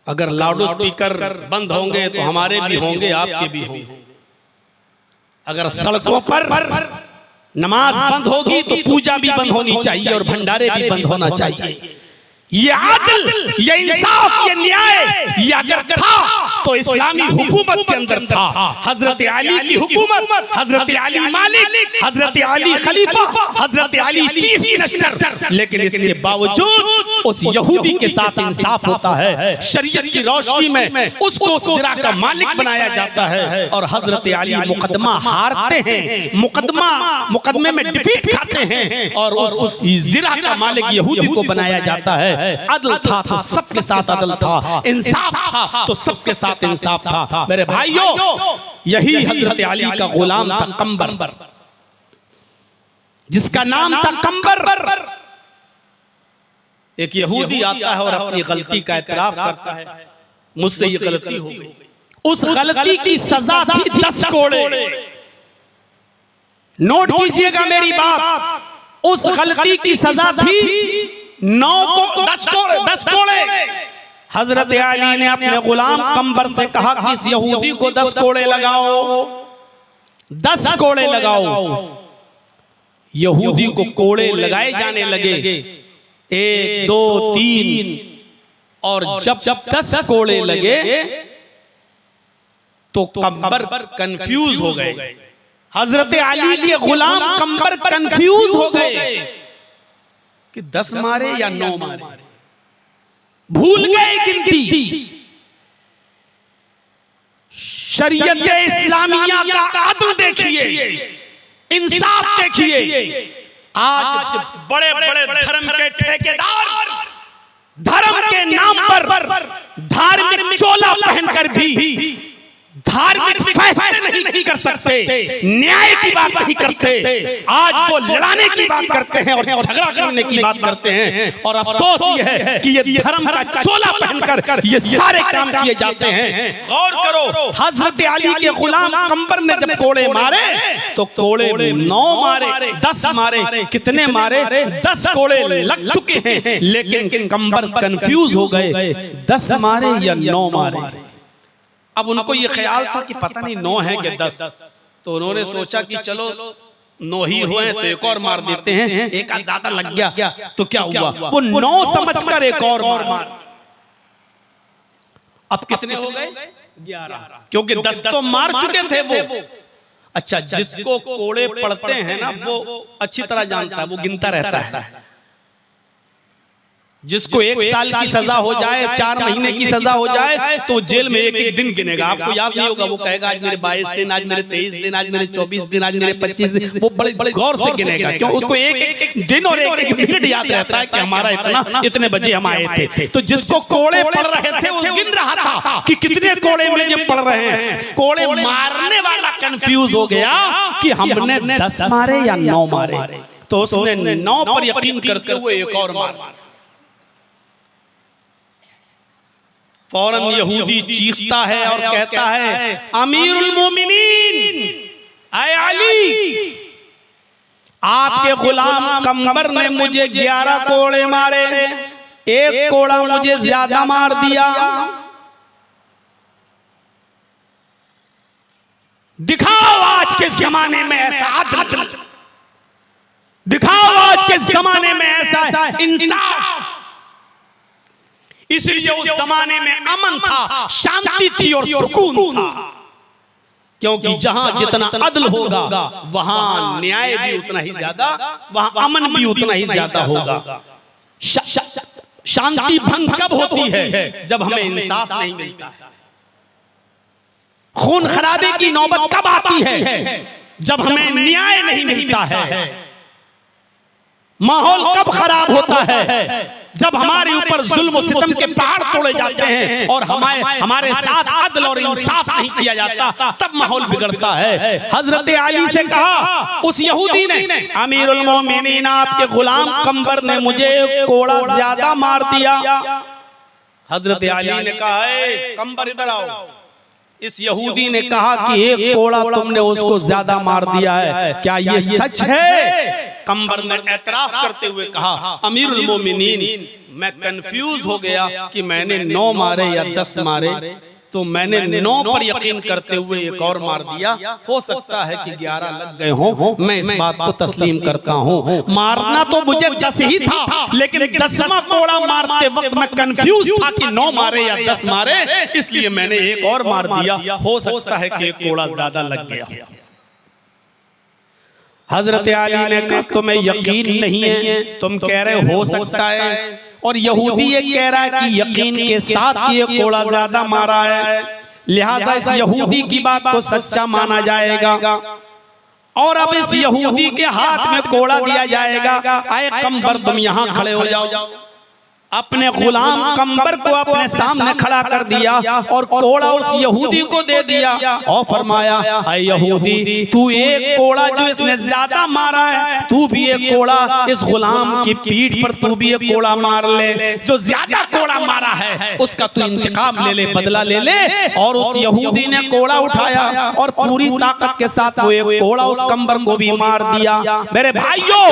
अगर loud speaker बंद होंगे तो हमारे भी होंगे, आपके भी होंगे। अगर सड़कों पर नमाज बंद होगी तो पूजा भी बंद होनी चाहिए और भंडारे भी बंद होना चाहिए। ये आदल, ये इंसाफ, ये न्याय ये अगर था तो इस्लामी हुकूमत के अंदर था। हजरत अली की हुकूमत, हजरत अली मालिक, हजरत अली खलीफा, हजरत अली चीफ मिनिस्टर। लेकिन इसके बावजूद उस यहूदी के साथ इंसाफ होता है, शरीयत की रोशनी में उसको ज़िरा का मालिक बनाया जाता है और हजरत अली मुकदमा हारते हैं, मुकदमे में डिफीट खाते हैं और उस ज़िरा का मालिक यहूदी को बनाया जाता है। अदल था तो सबके साथ अदल था, इंसाफ था तो सबके साथ इंसाफ था। मेरे भाइयों, यही हजरत अली का गुलाम था कंबर, जिसका नाम था कंबर। एक यहूदी आता है और अपनी गलती का एतराफ करता है, मुझसे ये गलती हो गई। उस गलती की सजा थी 10 कोड़े। नोट कीजिएगा मेरी बात, उस गलती की सजा थी 10 कोड़े। हजरत अली ने अपने गुलाम कंबर से कहा कि इस यहूदी को 10 कोड़े लगाओ, 10 कोड़े लगाओ। यहूदी को कोड़े लगाए जाने लगे, 1 2 3, और जब 10 कोड़े लगे तो कंबर कंफ्यूज हो गए। हजरत अली के गुलाम कंबर कंफ्यूज हो गए कि 10 मारे या 9 मारे, भूल गए गिनती। शरीयत इस्लामिया का अदल देखिए, इंसाफ देखिए। आज बड़े बड़े धर्म के ठेकेदार धर्म के नाम पर धार्मिक चोला पहनकर भी धार्मिक फैसले नहीं कर सकते, न्याय की बात नहीं करते। आज वो लड़ाने की बात करते हैं और झगड़ा करने की बात करते हैं। और अफसोस ये है कि ये धर्म का चोला पहनकर ये सारे काम किए जाते हैं। गौर करो, हजरत अली के गुलाम कंबर ने जब कोड़े मारे तो कोड़े 9 मारे, 10 मारे, कितने मारे? 10 कोड़े लग चुके हैं, लेकिन कंबर कंफ्यूज हो गए, 10 मारे या 9 मारे। अब उनको ये ख्याल था कि पता नहीं 9 है कि 10, तो उन्होंने सोचा कि चलो 9 ही हुए तो एक और मार देते हैं, एक ज्यादा लग गया तो क्या हुआ, वो 9 समझकर एक और मार। अब कितने हो गए? 11, क्योंकि 10 तो मार चुके थे वो। अच्छा, जिसको कोड़े पड़ते हैं ना वो अच्छी तरह जानता है, वो गिनता रहता है। जिसको 1 साल की सजा हो जाए, 4 महीने की सजा हो जाए तो जेल में एक दिन गिनेगा। आपको याद नहीं होगा, वो कहेगा आज मेरे 22 दिन, आज मेरे 23 दिन, आज मेरे 24 दिन, आज मेरे 25 दिन। वो बड़े गौर से गिनेगा, क्यों? उसको एक दिन और एक मिनट याद रहता है कि हमारा इतने बजे हम आए थे। तो जिसको कोड़े पड़ रहे थे वो गिन रहा था कि कितने कोड़े मुझे पड़ रहे हैं। कोड़े मारने वाला कंफ्यूज हो गया कि हमने 10 मारे या 9 मारे, तो उसने 9 पर यकीन करते हुए एक और मारा। फौरन यहूदी चीखता है और कहता है, अमीरुल मोमिनीन, ऐ अली, आपके गुलाम कंबर ने मुझे 11 कोड़े मारे, 1 कोड़ा मुझे ज्यादा मार दिया। दिखाओ आज के जमाने में ऐसा अदल, दिखाओ आज के जमाने में ऐसा इंसाफ। इसलिए उस जमाने में अमन था, शांति थी और सुकून था, क्योंकि जहां जितना अदल होगा वहां न्याय भी उतना ही ज्यादा, वहां अमन भी उतना ही ज्यादा होगा। शांति भंग कब होती है? जब हमें इंसाफ नहीं मिलता है। खून खराबे की नौबत कब आती है? जब हमें न्याय नहीं मिलता है। माहौल कब खराब होता है? जब हमारे ऊपर जुल्म और सितम के पहाड़ तोड़े जाते हैं और हमारे साथ अदल और इंसाफ नहीं किया जाता, तब माहौल बिगड़ता है। हजरत अली से कहा उस यहूदी ने, अमीरुल मोमिनीन, आपके गुलाम कंबर ने मुझे कोड़ा ज्यादा मार दिया। हजरत अली ने कहा, कंबर इधर आओ। इस यहूदी ने कहा कि 1 कोड़ा तुमने उसको ज्यादा मार दिया है, क्या ये सच है? कंबर ने एतराफ करते हुए कहा, अमीरुल मोमिनीन, मैं कंफ्यूज हो गया कि मैंने 9 मारे या 10 मारे, तो मैंने 9 पर यकीन करते हुए एक और मार दिया। हो सकता है कि 11 लग गए हों, मैं इस बात को तस्लीम करता हूं। मारना तो मुझे 10 ही था, लेकिन 10वां कोड़ा मारते वक्त मैं कंफ्यूज था कि 9 मारे या 10 मारे, इसलिए मैंने एक और मार दिया। हो सकता है कि एक कोड़ा ज्यादा लग गया। हजरत अली ने कहा तुम्हें यकीन नहीं है, तुम कह रहे हो सकता है, और यहूदी ये कह रहा है कि यकीन के साथ ये कोड़ा ज्यादा मारा है, लिहाजा इस यहूदी की बात को सच्चा माना जाएगा और अब इस यहूदी के हाथ में कोड़ा दिया जाएगा। आए कम्बर तुम यहाँ खड़े हो जाओ। अपने गुलाम कम्बर को अपने सामने खड़ा कर दिया और कोड़ा उस यहूदी को दे दिया और फरमाया ऐ यहूदी, तू एक कोड़ा जो इसने ज्यादा मारा है, तू भी एक कोड़ा इस गुलाम की पीठ पर तू भी एक कोड़ा मार ले। जो ज्यादा कोड़ा मारा है उसका तू इंतकाम ले ले, बदला ले ले। और उस यहूदी ने कोड़ा उठाया और पूरी ताकत के साथ वो एक कोड़ा उस कम्बर को भी मार दिया। मेरे भाइयों,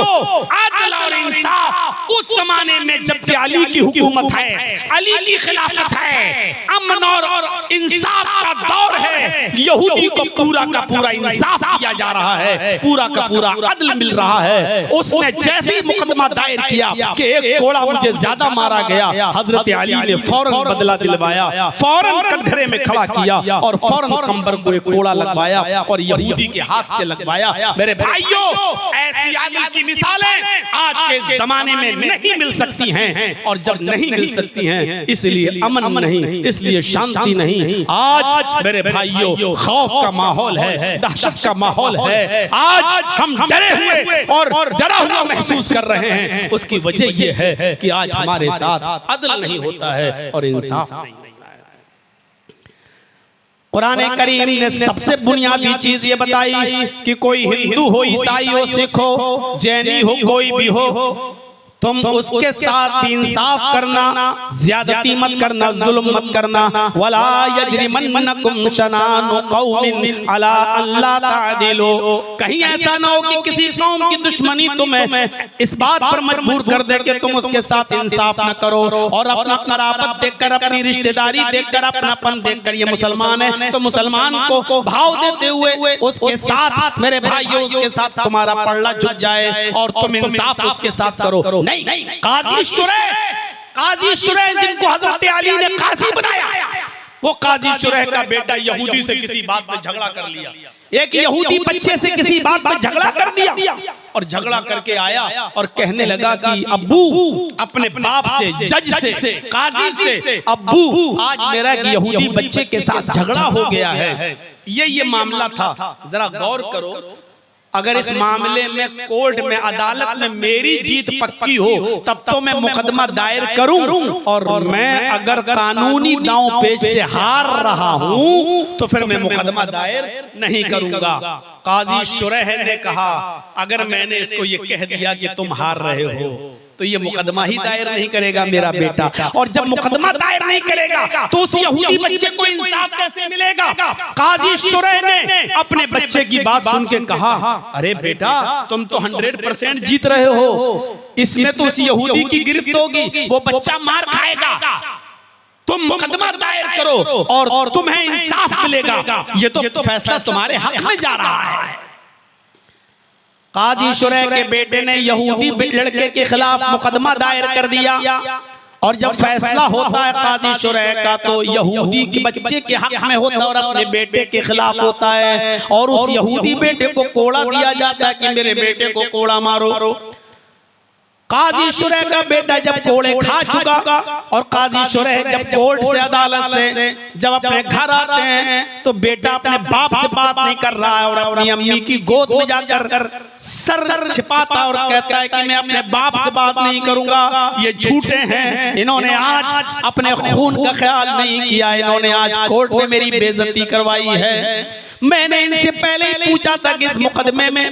अदल और इंसाफ उस जमाने में जब अली की हुकूमत है, अली की खिलाफत है, अमन और इंसाफ का दौर है, यहूदी को पूरा का पूरा इंसाफ दिया जा रहा है, पूरा का पूरा अदल मिल रहा है। उसने जैसे ही मुकदमा दायर किया कि एक कोड़ा मुझे ज्यादा मारा गया, हजरत अली ने फौरन बदला दिलवाया, फौरन कटघरे में खड़ा किया और फौरन कम्बर को एक कोड़ा लगवाया और यहूदी के हाथ से लगवाया। मेरे भाइयों, ऐसी अदल की मिसालें आज के जमाने में नहीं मिल सकती हैं, और जब नहीं मिल सकती हैं इसलिए अमन नहीं, इसलिए शांति नहीं। आज मेरे भाइयों खौफ का माहौल है, दहशत का माहौल है। आज हम डरे हुए और डरा हुआ महसूस कर रहे हैं। उसकी वजह यह है कि आज हमारे साथ अदल नहीं होता है और इंसाफ नहीं होता है। कुरान करीम ने सबसे बुनियादी चीज ये बताई कि कोई हिंदू हो, ईसाई हो, सिख हो, जैनी हो, कोई भी हो, तुम उसके साथ इंसाफ करना, ज्यादती मत करना, जुल्म मत करना। वला यजरिमन्नकुम शनानु कौमिन अला अल्ला तादिलु, कहीं ऐसा ना हो कि किसी कौम की दुश्मनी तुम्हें इस बात पर मजबूर कर दे कि तुम उसके साथ इंसाफ न करो और अपना कराबत देखकर, अपनी रिश्तेदारी देखकर, अपनापन देखकर ये मुसलमान है तो मुसलमान को भाव देते हुए उसके साथ, मेरे भाइयों, उसके साथ तुम्हारा पल्ला झुक जाए और तुम इंसाफ उसके साथ करो। नहीं, काजी शुरैह जिनको हजरत अली ने काजी बनाया, वो काजी शुरैह का बेटा यहूदी से किसी बात पे झगड़ा कर लिया, एक यहूदी बच्चे से किसी बात पे झगड़ा कर दिया और झगड़ा करके आया और कहने लगा कि अब्बू, अपने बाप से, जज से, काजी से, अब्बू आज मेरा एक यहूदी बच्चे के साथ झगड़ा हो गया है। ये मामला था। जरा गौर करो, अगर इस मामले में कोर्ट में, अदालत में मेरी जीत पक्की हो तब तो मैं मुकदमा दायर करूं, और मैं अगर कानूनी दांव पेच से हार रहा हूं तो फिर मैं मुकदमा दायर नहीं करूंगा। काजी शुरैह ने कहा अगर मैंने इसको ये कह दिया कि तुम हार रहे हो तो ये मुकदमा ही दायर नहीं करेगा मेरा बेटा, और जब मुकदमा दायर नहीं करेगा तो उस यहूदी बच्चे को इंसाफ कैसे मिलेगा? काजी शुरैह ने अपने बच्चे की बात सुन के कहा, अरे बेटा तुम तो 100% जीत रहे हो, इसमें तो उस यहूदी की गिरफ्त होगी, वो बच्चा मार खाएगा, तुम मुकदमा दायर करो और तुम्हें इंसाफ मिलेगा। ये तो फैसला तुम्हारे हक में जा रहा है। काजी शुरैह के बेटे ने यहूदी लड़के के खिलाफ मुकदमा दायर कर दिया और जब फैसला होता है काजी शुरैह का तो यहूदी के बच्चे के हक में होता है और अपने बेटे के खिलाफ होता है, और उस यहूदी बेटे को कोड़ा दिया जाता है कि मेरे बेटे को कोड़ा मारो। काजी शुरैह का बेटा जब कोड़े खा चुका और काजी शुरैह जब कोर्ट से, अदालत से जब अपने घर आते हैं तो बेटा अपने बाप से बात नहीं कर रहा है और अपनी अम्मी की गोद में जाकर सर छिपाता और कहता है कि मैं अपने बाप से बात नहीं करूंगा, ये झूठे हैं, इन्होंने आज अपने खून का ख्याल नहीं किया, इन्होंने आज कोर्ट में मेरी बेइज्जती करवाई है। मैंने इनसे पहले ही पूछा था कि इस मुकदमे में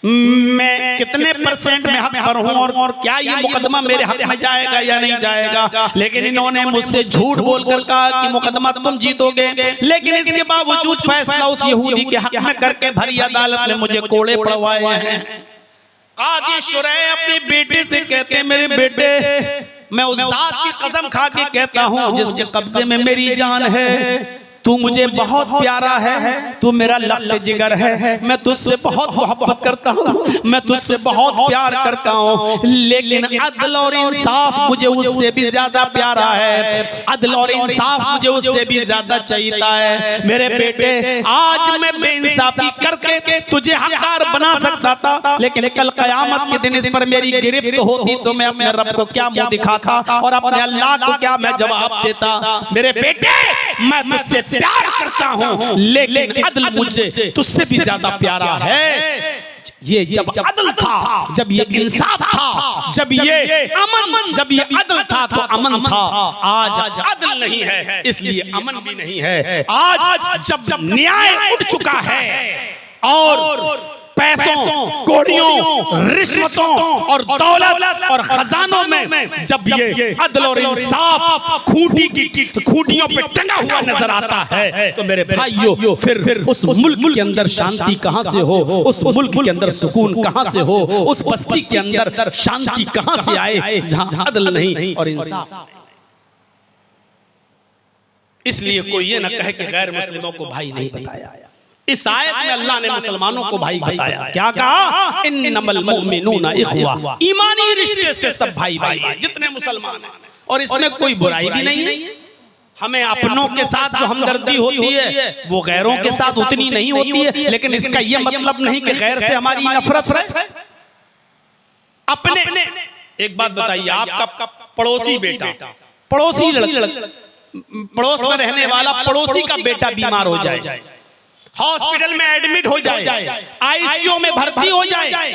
मैं कितने % में हक पर हूं और क्या ये मुकदमा मेरे हक में जाएगा या नहीं जाएगा, लेकिन इन्होंने मुझसे झूठ बोलकर कहा कि मुकदमा तुम जीतोगे, लेकिन इसके बावजूद फैसला उस यहूदी के हक में करके भरी अदालत में मुझे कोड़े पड़वाए हैं। काजी शुरैह अपने बेटे से कहते हैं मेरे बेटे मैं उस जात की कसम खा के कहता हूँ जिसके कब्जे में मेरी जान है, तू मुझे बहुत प्यारा है, तू मेरा लख्त जिगर है, मैं तुझसे बहुत मोहब्बत करता हूँ, मैं तुझसे बहुत प्यार करता हूँ, लेकिन अदल और इंसाफ मुझे उससे भी ज्यादा प्यारा है, अदल और इंसाफ मुझे उससे भी ज्यादा चाहिए है। मेरे बेटे, आज मैं बेइंसाफी करके तुझे हकदार बना सकता था, लेकिन कल क़यामत के दिन इस पर मेरी गिरफ्त होती तो मैं अपने रब को क्या मुंह दिखाता और अपने अल्लाह को क्या मैं जवाब देता। मेरे बेटे, मैं तुझसे प्यार करता हूं, लेकिन अदल मुझे तुझसे भी ज्यादा प्यारा है। ये जब अदल था, जब ये इंसाफ था, जब ये अमन, जब ये अदल था तो अमन था। आज अदल नहीं है, इसलिए अमन भी नहीं है। आज जब न्याय उठ चुका है और पैसों, कौड़ियों, रिश्वतों और दौलत और खजानों में जब ये अदल और इंसाफ खूंटी की खूंटियों पे टंगा हुआ नजर आता है, तो मेरे भाइयों फिर उस मुल्क के अंदर शांति कहां से हो, उस मुल्क के अंदर सुकून कहां से हो, उस बस्ती के अंदर शांति कहां से आए जहां अदल नहीं और इंसाफ। इसलिए कोई ये न कहे कि गैर मुस्लिमों को भाई नहीं बताया। इस आयत में अल्लाह ने मुसलमानों को भाई बताया। क्या कहा? इन्नमल मुमिनूना इख्वा, ईमानी रिश्ते से सब भाई भाई हैं जितने मुसलमान हैं, और इसमें कोई बुराई भी नहीं है। हमें अपनों के साथ जो हमदर्दी होती है वो गैरों के साथ उतनी नहीं होती है, लेकिन इसका ये मतलब नहीं कि गैर से हमारी नफरत है। अपने एक बात बताइए, आपका पड़ोसी बेटा, पड़ोसी पड़ोस में रहने वाला पड़ोसी का बेटा बीमार हो जाए, हॉस्पिटल में एडमिट हो जाए, आईसीयू में भर्ती हो जाए,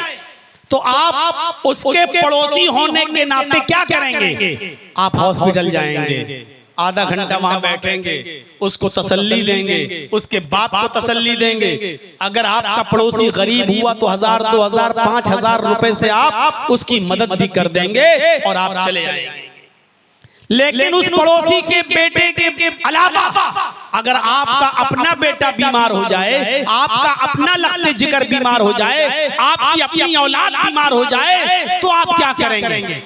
तो आप उसके पड़ोसी होने के नाते क्या करेंगे? आप हॉस्पिटल जाएंगे, आधा घंटा वहां बैठेंगे, उसको तसल्ली देंगे, उसके बाप को तसल्ली देंगे। अगर आपका पड़ोसी गरीब हुआ तो 1000, 2000, 5000 रुपए से आप उसकी मदद भी कर देंगे और आप चले जाएंगे। लेकिन उस पड़ोसी के बेटे के अलावा अगर आपका अपना बेटा बीमार हो जाए, आपका अपना लख्त जिगर बीमार हो जाए, आपकी अपनी औलाद बीमार हो जाए, तो आप क्या करेंगे?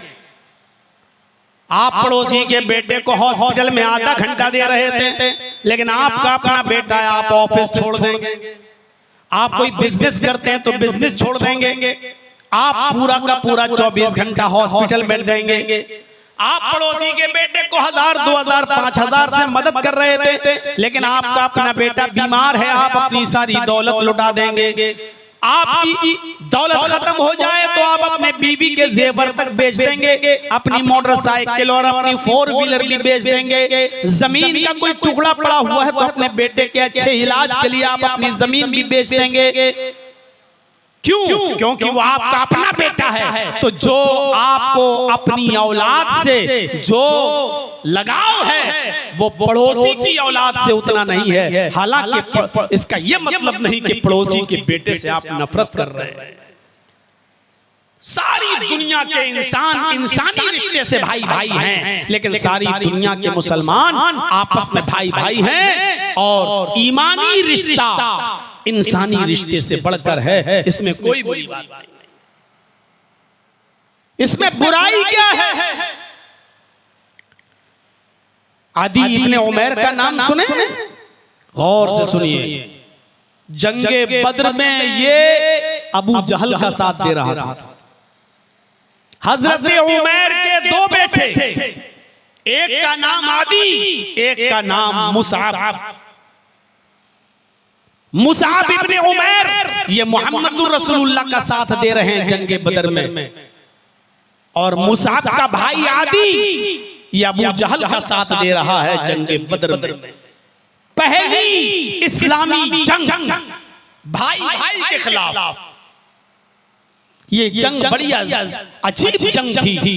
आप पड़ोसी के बेटे को हॉस्पिटल में आधा घंटा दे रहे थे, लेकिन आपका अपना बेटा है, आप ऑफिस छोड़ देंगे। आप कोई बिजनेस करते हैं तो बिजनेस छोड़ देंगे, आप पूरा का पूरा 24 घंटा हॉस्पिटल में देंगे। आप पड़ोसी के बेटे को 1000, 2000, 5000 से मदद कर रहे थे, लेकिन आपका अपना बेटा बीमार है, आप अपनी सारी दौलत लुटा देंगे। आपकी दौलत खत्म हो जाए तो आप अपने बीवी के जेवर तक बेच देंगे, अपनी मोटरसाइकिल और अपनी 4 व्हीलर भी बेच देंगे। जमीन का कोई टुकड़ा पड़ा हुआ है तो अपने बेटे के अच्छे इलाज के लिए आप अपनी जमीन भी बेच देंगे। क्यों? क्योंकि वो आपका अपना बेटा है। तो जो आपको अपनी औलाद से जो लगाव है वो पड़ोसी की औलाद से उतना नहीं है। हालांकि इसका ये मतलब नहीं कि पड़ोसी के बेटे से आप नफरत कर रहे हैं। सारी दुनिया के इंसान इंसानी रिश्ते से भाई भाई हैं, लेकिन सारी दुनिया के मुसलमान आपस में भाई भाई हैं, और ईमानी रिश्ता इंसानी रिश्ते से बढ़कर है। इसमें कोई बुरी बात नहीं, इसमें बुराई क्या है? आदी इब्ने उमैर का नाम सुने? गौर से सुनिए। जंगे बद्र में ये अबू जहल का साथ दे रहा था। हजरत उमैर के 2 बेटे, एक का नाम आदी, एक का नाम मुसअब। मुसअब इब्ने उमैर ये मुहम्मदुर रसूलुल्लाह का साथ दे रहे हैं जंगे बदर में, और मुसअब का भाई आदी ये अबू जहल का साथ दे रहा है जंगे बदर में। पहली इस्लामी जंग भाई भाई के खिलाफ। ये जंग बड़ी अजीब जंग थी।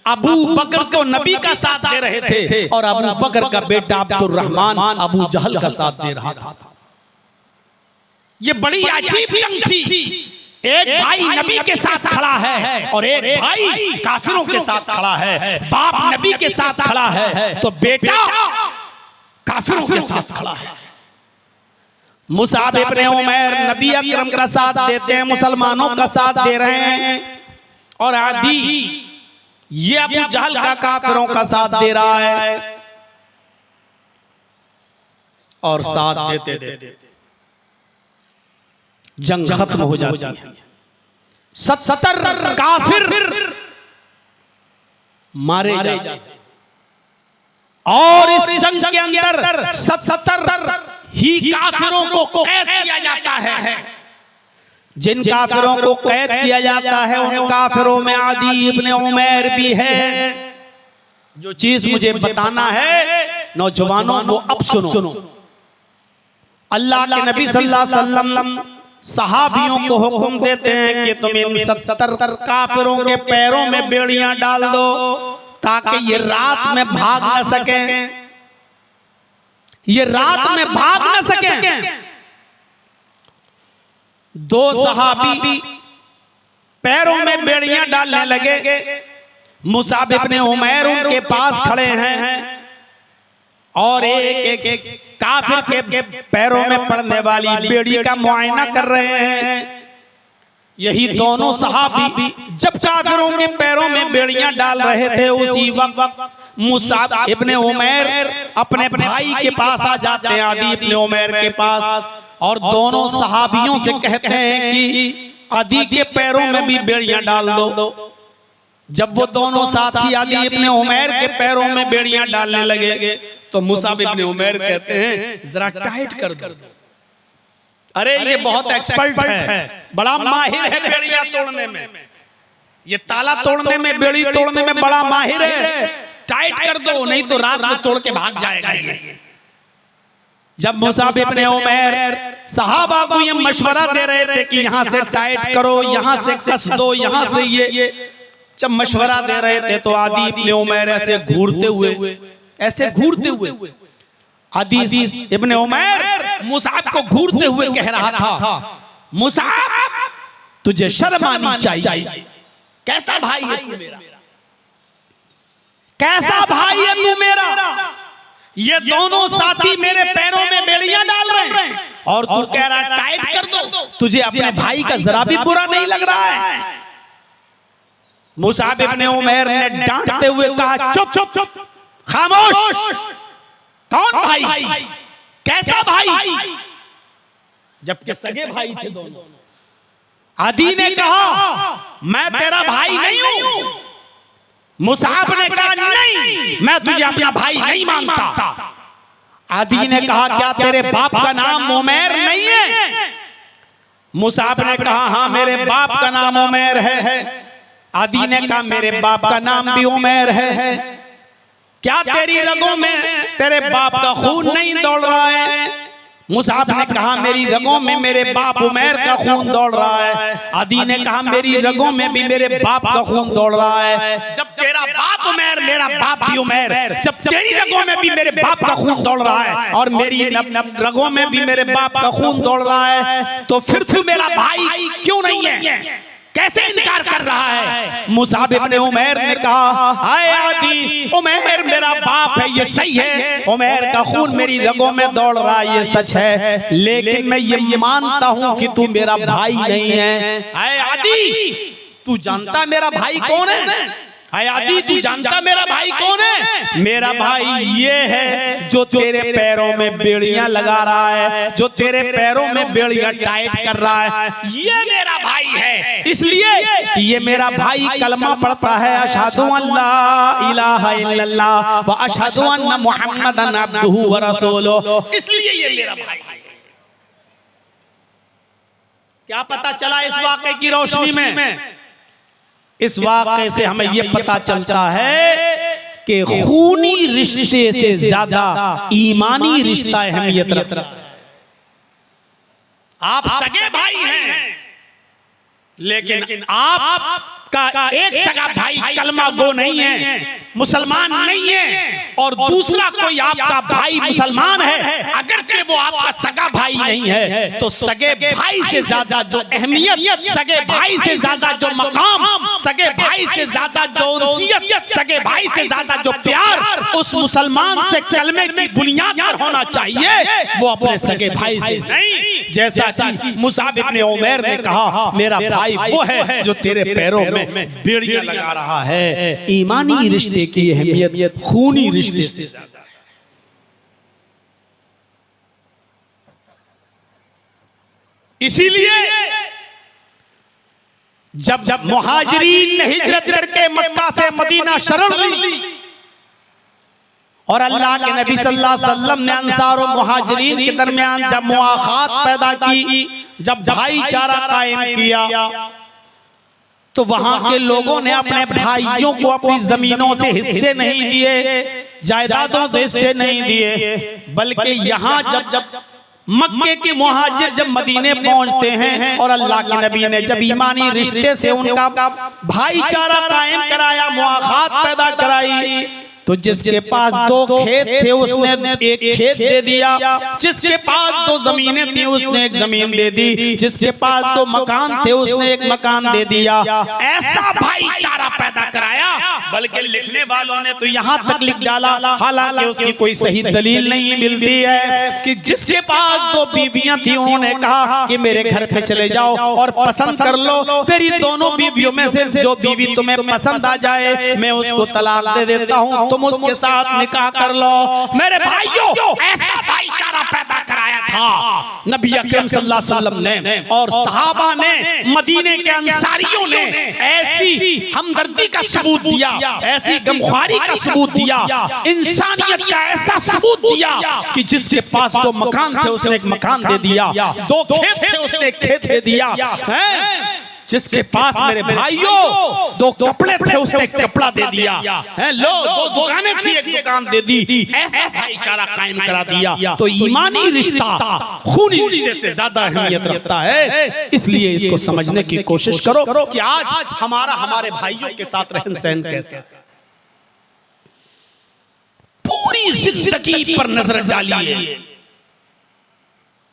अबू बकर तो नबी का साथ दे रहे थे, और अबू बकर का बेटा अब्दुर्रहमान अबू जहल का साथ दे रहा था। ये बड़ी अजीब जंग थी। एक भाई नबी के साथ खड़ा है और एक भाई काफिरों के साथ खड़ा है। बाप नबी के साथ खड़ा है तो बेटा काफिरों के साथ खड़ा है। मुसअब इब्ने उमैर नबी अकरम का साथ देते हैं, मुसलमानों का साथ दे रहे हैं, और आदी ये अबू जहल का काफिरों का साथ दे रहा है और साथ देते देते जंग खत्म हो जाती है। 70 काफिर मारे जाते और इस जंग के अंदर 70 ही काफिरों को कैद किया जाता है। जिन काफिरों को कैद किया जाता है उन काफिरों में आदी इब्ने उमैर भी है। जो चीज मुझे बताना है नौजवानों वो अब सुनो। अल्लाह के नबी सल्लल्लाहु अलैहि वसल्लम सहाबियों को हुक्म देते हैं कि तुम इन 70 काफिरों के पैरों में बेड़ियां डाल दो ताकि ये रात में भाग न सके, ये रात में भाग न सके। 2 सहाबी पैरों में बेड़ियां डालने लगे। मुसाब इब्ने उमैर उनके पास खड़े हैं और एक काफिर के पैरों में पड़ने वाली बेड़ी का मुआयना कर रहे हैं। यही दोनों सहाबी जब काफिरों के पैरों में बेड़ियां डाल रहे थे उसी वक्त मुसाब इब्ने उमैर अपने भाई के पास आ जाते हैं, आदी इब्ने उमैर के पास, और दोनों सहाबियों से कहते हैं कि आदी के पैरों में भी बेड़ियां डाल दो। जब वो दोनों साथी आदी इब्ने उमैर के पैरों में बेड़ियां डालने लगे तो मुसाब इब्ने उमैर कहते हैं जरा टाइट कर दो। अरे ये बहुत एक्सपर्ट है, बड़ा माहिर है बेड़ियां तोड़ने में, ये ताला तोड़ने में, बेड़ी तोड़ने में बड़ा माहिर है, टाइट कर दो नहीं तो रात में तोड़ के भाग जाएगा ये। जब मुसाब इब्ने उमैर सहाबा को ये मशवरा दे रहे थे कि यहां से टाइट करो, यहां से कस दो, यहां से ये जब मशवरा दे रहे थे तो आदी इब्ने उमैर ऐसे घूरते हुए आदी इब्ने उमैर मुसाब को घूरते हुए कह रहा था, मुसाब तुझे शर्म आनी चाहिए, कैसा भाई है तू मेरा, कैसा भाई है तू मेरा। ये दोनों साथी मेरे पैरों में बेड़ियां डाल रहे हैं और तू कह रहा है टाइट कर दो। तुझे अपने भाई का जरा भी बुरा नहीं लग रहा है। मुसाब इब्ने उमैर ने डांटते हुए कहा, चुप चुप चुप, खामोश, कौन भाई, कैसा भाई, जबकि सगे भाई थे दोनों। आदी ने कहा मैं तेरा भाई नहीं हूं। मुसाब ने कहा नहीं, मैं तुझे अपना भाई नहीं मानता। आदी ने कहा क्या तेरे बाप का नाम उमैर नहीं है? मुसाब ने कहा हाँ मेरे बाप का नाम उमैर है। आदी ने कहा मेरे बाप का नाम भी उमैर है। क्या तेरी रगों में तेरे बाप का खून नहीं दौड़ रहा है? मुसाब ने कहा मेरी रगों में मेरे बाप उमैर का खून दौड़ रहा है। आदी ने कहा मेरी रगों में भी मेरे बाप का खून दौड़ रहा है। जब तेरा बाप उमैर, मेरा बाप भी उमैर, जब तेरी रगों में भी मेरे बाप का खून दौड़ रहा है और मेरी रगों में भी मेरे बाप का खून दौड़ रहा है तो फिर तू मेरा भाई क्यों नहीं है? कैसे इनकार कर रहा है? मुसाब इब्ने उमैर ने कहा हाय आदी, उमैर मेरा बाप है, ये सही है, उमैर का खून मेरी रगों में दौड़ रहा है, ये सच है, लेकिन मैं ये मानता हूं कि तू मेरा भाई नहीं है। हाय आदी, तू जानता मेरा भाई कौन है? हाय आदी, तू जानता मेरा भाई कौन है? मेरा भाई ये है जो तेरे पैरों में बेड़ियां लगा रहा है, जो तेरे पैरों में बेड़ियां टाइट कर रहा है, ये मेरा भाई है। इसलिए कि ये मेरा भाई कलमा पढ़ता है अशहदु अल्ला इलाहा इल्लल्लाह व अशहदु अन्ना मुहम्मदन अब्दुहु व रसूलुहु, इसलिए ये मेरा भाई है। क्या पता चला इस वाक़े की रोशनी में? इस वाक़े से हमें यह पता चलता है कि खूनी रिश्ते से ज्यादा ईमानी रिश्ता अहमियत रखता है। आप सगे भाई हैं लेकिन आपका एक सगा भाई कलमा गो नहीं है, मुसलमान नहीं है, और दूसरा कोई आपका भाई मुसलमान है, अगरचे वो आपका सगा भाई नहीं है, तो सगे भाई से ज्यादा जो अहमियत, सगे भाई से ज्यादा जो मकाम, सगे भाई से ज्यादा जो उनसियत, सगे भाई से ज्यादा जो प्यार उस मुसलमान से कलमे की बुनियाद पर होना चाहिए, वो अपने सगे भाई से नहीं। जैसा कि मुसाब इब्न उमैर ने कहा, मेरा भाई वो है जो तेरे पैरों में बेड़ियां लगा रहा है। ईमानी रिश्ते की अहमियत खूनी रिश्ते से ज्यादा है। इसीलिए जब मुहाजिरीन ने हिजरत करके मक्का से मदीना शरण ली और अल्लाह के नबी सल्लल्लाहु अलैहि वसल्लम ने अंसार और मुहाजिरीन के दरमियान जब मुआखात पैदा की, जब भाईचारा कायम किया, तो वहां के लोगों ने अपने भाइयों को अपनी जमीनों से हिस्से नहीं दिए, जायदादों से हिस्से नहीं दिए, बल्कि यहाँ जब मक्के के मुहाजिर जब मदीने पहुंचते हैं और अल्लाह के नबी ने जब ईमानी रिश्ते से उनका भाईचारा कायम कराया, मुआखात पैदा कराई, तो जिसके पास 2 खेत थे उसने एक खेत दे दिया, जिसके पास 2 जमीनें थी उसने एक जमीन दे दी, जिसके पास 2 मकान थे उसने एक मकान दे दिया। ऐसा भाईचारा पैदा कराया, बल्कि लिखने वालों ने तो यहाँ तक लिख डाला, हालांकि उसकी कोई सही दलील नहीं मिलती है, कि जिसके पास 2 बीवियां थी उन्होंने कहा कि मेरे घर पे चले जाओ और पसंद कर लो, मेरी दोनों बीवियों में से जो बीवी तुम्हें पसंद आ जाए मैं उसको तलाक दे देता हूँ, तुम उसके साथ निकाह कर लो। मेरे भाइयों, ऐसा भाईचारा पैदा कराया था नबी अकरम सल्लल्लाहु अलैहि वसल्लम ने और सहाबा ने, मदीने के अंसारियों ने ऐसी हमदर्दी का सबूत दिया, ऐसी गमख्वारी का सबूत दिया, इंसानियत का ऐसा सबूत दिया कि जिसके पास 2 मकान थे उसने एक मकान दे दिया, 2 खेत थे उसने एक खेत दे दिया, जिसके पास मेरे भाइयों 2 कपड़े थे उसने एक कपड़ा दे दिया, है लो 2 दुकानें थी एक दुकान दे दी, ऐसा भाईचारा कायम करा दिया। तो ईमानी रिश्ता खूनी रिश्ते से ज्यादा अहमियत रखता है। इसलिए इसको समझने की कोशिश करो कि आज हमारे भाइयों के साथ रहन सहन कैसे। पूरी जिंदगी पर नजर डालिए,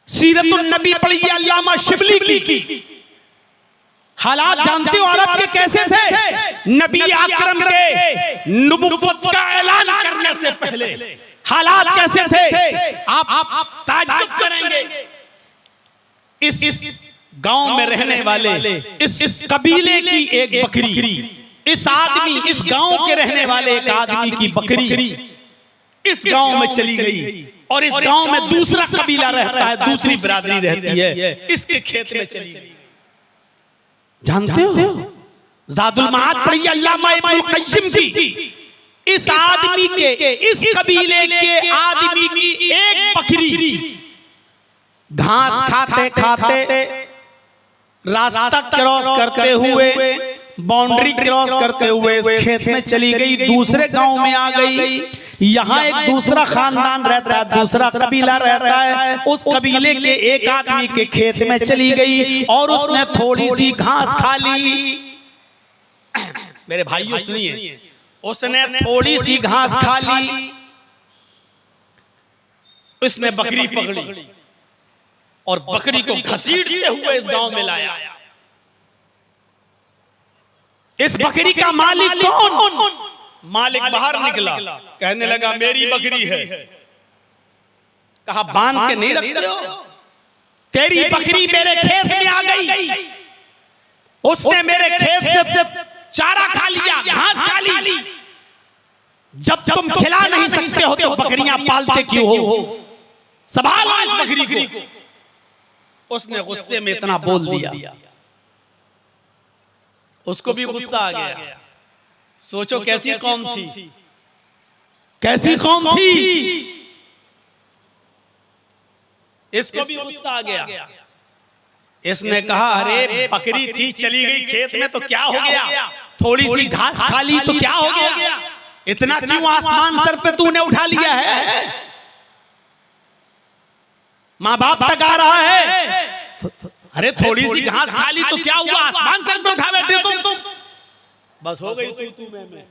सीरतुन नबी पढ़िए अल्लामा शिबली की, हालात जानते हो अरब के कैसे थे? नबी अकरम के नबुव्वत का ऐलान करने से पहले हालात कैसे थे आप ताज्जुब करेंगे। इस गांव में रहने वाले इस कबीले की एक बकरी, इस गांव के रहने वाले एक आदमी की बकरी इस गांव में चली गई और इस गांव में दूसरा कबीला रहता है, दूसरी बिरादरी रहती है, इसके खेत में चली गई। जानते हो ज़ादुल मआद पढ़िए अल्लामा इब्नुल क़य्यिम की, इस आदमी के, इस कबीले के आदमी की एक बकरी घास खाते खाते रास्ता क्रॉस करते हुए, बाउंड्री क्रॉस करते हुए इस खेत में चली गई, दूसरे गांव में आ गई। यहाँ एक दूसरा खानदान रहता है, दूसरा कबीला रहता है, उस कबीले के एक आदमी के खेत में चली गई और उसने थोड़ी सी घास खा ली। मेरे भाइयों सुनिए, उसने थोड़ी सी घास खा ली, उसने बकरी पकड़ी और बकरी को घसीटते हुए इस गांव में लाया। इस बकरी का मालिक कौन? मालिक बाहर निकला, कहने लगा मेरी बकरी है। कहा बांध के नहीं रखते हो, तेरी बकरी मेरे खेत में आ गई, उसने मेरे खेत से चारा खा लिया, घास खा ली। जब तुम खिला नहीं सकते हो तो बकरियां पालते क्यों हो? संभालो इस बकरी को। उसने गुस्से में इतना बोल दिया, उसको भी गुस्सा आ गया। सोचो कैसी कौम थी, कैसी कौम थी, इसको भी गुस्सा आ गया। इसने कहा अरे बकरी थी चली गई खेत में तो क्या हो गया, थोड़ी सी घास खा ली तो क्या हो गया, इतना क्यों आसमान सर पे तूने उठा लिया है? माँ बाप तक आ रहा है, अरे थोड़ी सी घास खा ली तो क्या हुआ, आसमान सर पे उठा बैठे तुम। बस हो गई तू मैं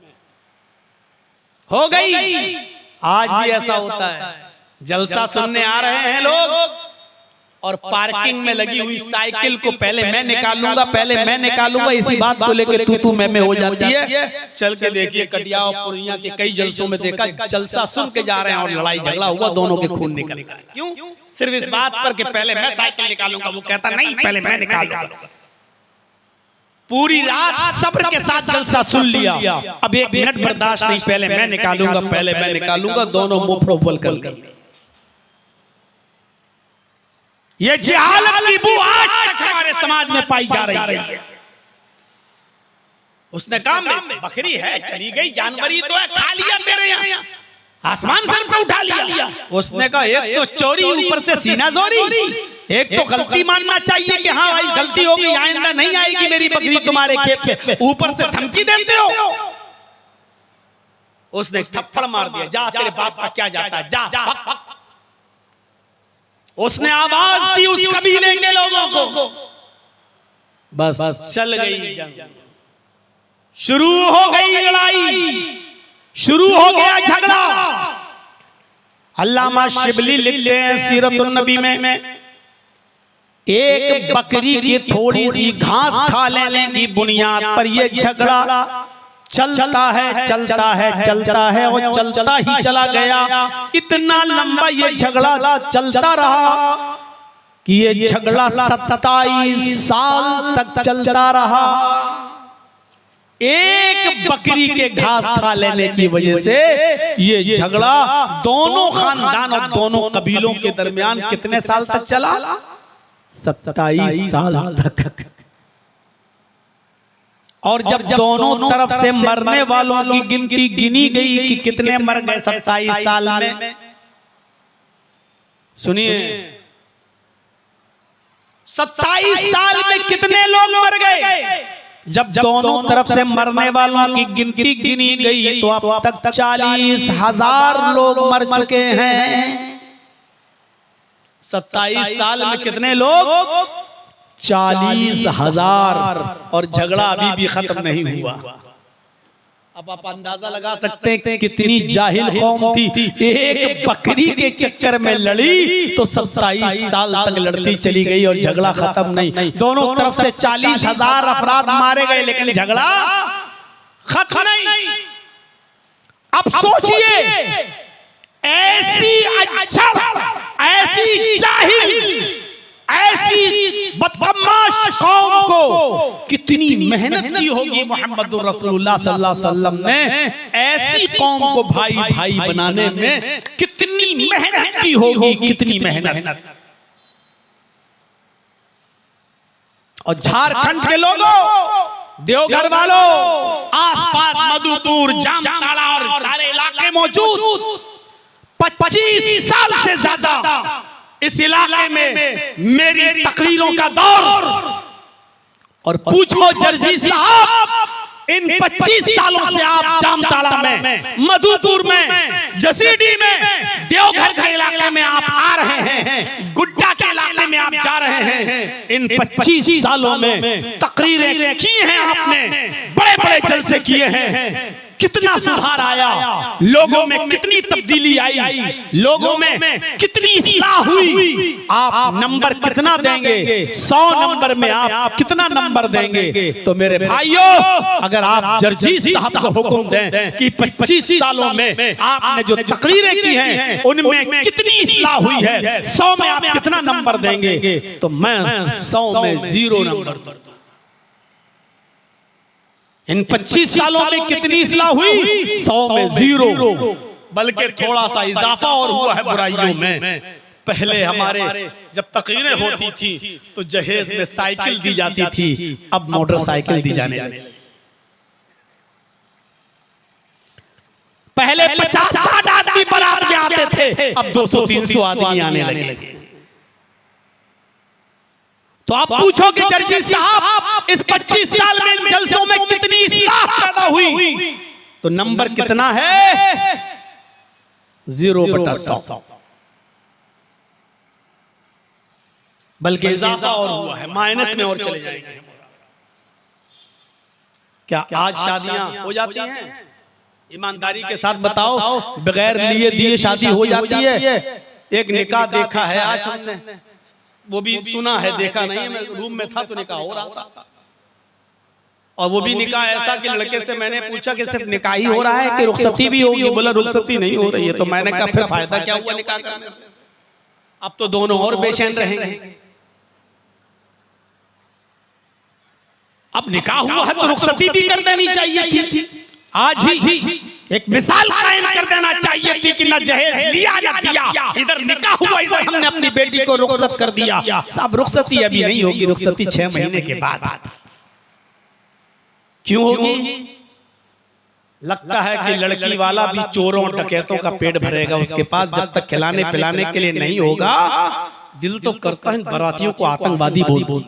हो गई। आज भी ऐसा होता है, जलसा सुनने आ रहे हैं लोग और पार्किंग में लगी हुई साइकिल को पहले मैं निकालूंगा, इसी बात को लेकर तू मैं हो जाती है। चल के देखिए कटिया और पुरिया के कई जलसों में देखा, जलसा सुन के जा रहे हैं और लड़ाई झगड़ा हुआ, दोनों के खून निकल गए। क्यों? सिर्फ इस बात पर कि पहले मैं साइकिल निकालूंगा, वो कहता नहीं पहले मैं निकालूंगा। पूरी रात सब्र के साथ जलसा सुन लिया, अब एक मिनट बर्दाश्त नहीं, पहले मैं निकालूंगा, दोनों मुंह फुल कर लिए। ये जहालत की बू आज तक हमारे समाज में पाई जा रही है। उसने कहा बकरी है चली गई, जानवरी तो है, खा लिया तेरे यहाँ, आसमान सर पे उठा लिया। उसने कहा एक तो चोरी, ऊपर से सीना जोरी, एक तो गलती मानना चाहिए कि हाँ भाई गलती हो गई, आइंदा नहीं आएगी मेरी बकरी तुम्हारे खेत पे, ऊपर से धमकी देते हो। उसने थप्पड़ मार दिया, जा तेरे बाप का क्या जाता है, जा। उसने आवाज दी उस कबीले के लोगों को, बस चल गई जंग, शुरू हो गई लड़ाई, शुरू हो गया झगड़ा। अल्लामा शिबली लिखते हैं सीरतुन नबी में, एक बकरी की थोड़ी सी घास खा लेने की बुनियाद पर यह झगड़ा चलता है और चलता ही चला गया। इतना लंबा ये झगड़ा चलता रहा कि ये झगड़ा 27 साल तक चलता रहा। एक बकरी के घास खा लेने की वजह से ये झगड़ा दोनों खानदान और दोनों कबीलों के दरमियान कितने साल तक चला? 27 साल तक। और जब दोनों तरफ से मरने वालों की गिनती गिनी गई कि कितने मर गए 27 साल में, सुनिए 27 साल में कितने लोग मर गए? जब दोनों तरफ से मरने वालों की गिनती गिनी गई तो अब तक 40,000 लोग मर चुके हैं। 27 साल में कितने लोग? 40,000। और झगड़ा अभी भी खत्म नहीं हुआ। अब आप अंदाजा लगा सकते हैं कितनी जाहिल कौम थी, एक बकरी के चक्कर में लड़ी तो 27 साल तक लड़ती चली गई और झगड़ा खत्म नहीं। दोनों तरफ से 40,000 अफराद मारे गए लेकिन झगड़ा खत्म नहीं। अब सोचिए ऐसी ऐसी जाहिल, ऐसी बदमाश कौम को कितनी मेहनत की होगी मुहम्मदुर रसूलुल्लाह सल्लल्लाहु अलैहि वसल्लम ने। ऐसी कौम को भाई भाई बनाने में कितनी मेहनत की होगी, कितनी मेहनत। और झारखंड के लोगों, देवघर वालों, आसपास मधुपुर, जामताड़ा और सारे इलाके मौजूद, 25 साल से ज्यादा इस इलाके में मेरी तकरीरों का दौर। और पूछो जर्जी साहब, इन 25 सालों से आप जामताड़ा में, मधुपुर में, जसीडी में, देवघर के इलाके में आप आ रहे हैं, गुड्डा के इलाके में आप जा रहे हैं, इन 25 सालों में तकरीरें की हैं आपने, बड़े बड़े जलसे किए हैं, कितना सुधार आया, लोगों में कितनी तब्दीली आई, लोगों में कितनी इस्लाह हुई। आप नंबर कितना देंगे? 100 नंबर में आप कितना नंबर देंगे? तो मेरे भाइयों, अगर आप जर्जी साहब को हुक्म दें कि 25 सालों में आपने जो तकरीरें की हैं उनमें कितनी इस्लाह हुई है, 100 में आप कितना नंबर देंगे? तो मैं 100 में 0 नंबर दूंगा। इन 25 सालों में कितनी इस्लाह हुई? 100 में 0, बल्कि थोड़ा सा इजाफा और हुआ है बुराइयों में। पहले हमारे जब तकरीरें होती थी तो जहेज में साइकिल दी जाती थी, अब मोटरसाइकिल दी जाने लगी। पहले 50-60 आदमी बारात में आते थे, अब 200-300 आदमी आने लगे। तो आप पूछोगे जर्जी साहब, इस 25 साल में इन जलसों में कितनी इस्लाह पैदा हुई? तो नंबर कितना है? 0/100, बल्कि इजाफा और हुआ है, माइनस में और चले जाएंगे। क्या आज शादियां हो जाती हैं? ईमानदारी के साथ बताओ, बगैर लिए दिए शादी हो जाती है? एक निकाह देखा है आज हमने, वो भी सुना है, देखा नहीं, मैं रूम में था तो निकाह हो रहा था। और वो भी निकाह ऐसा कि लड़के से मैंने पूछा कि सिर्फ निकाह ही हो रहा है कि रुखसती भी होगी? बोला रुखसती नहीं हो रही है। तो मैंने कहा फिर फायदा क्या हुआ निकाह करने से? अब तो दोनों और बेचैन रहेंगे। अब निकाह हुआ है तो रुखसती भी कर देनी चाहिए थी। आज ही एक मिसाल कायम कर देना चाहिए थी कि न जहेज लिया न दिया, इधर निकाह हुआ, इधर हमने अपनी बेटी को रुखसत कर दिया। साहब रुखसती अभी नहीं होगी, रुखसती 6 महीने के बाद। क्यों होगी? लगता है कि लड़की वाला भी चोरों डकैतों का पेट भरेगा उसके पास, जब तक खिलाने पिलाने के लिए नहीं होगा। दिल तो करता है बारातियों को आतंकवादी बोल।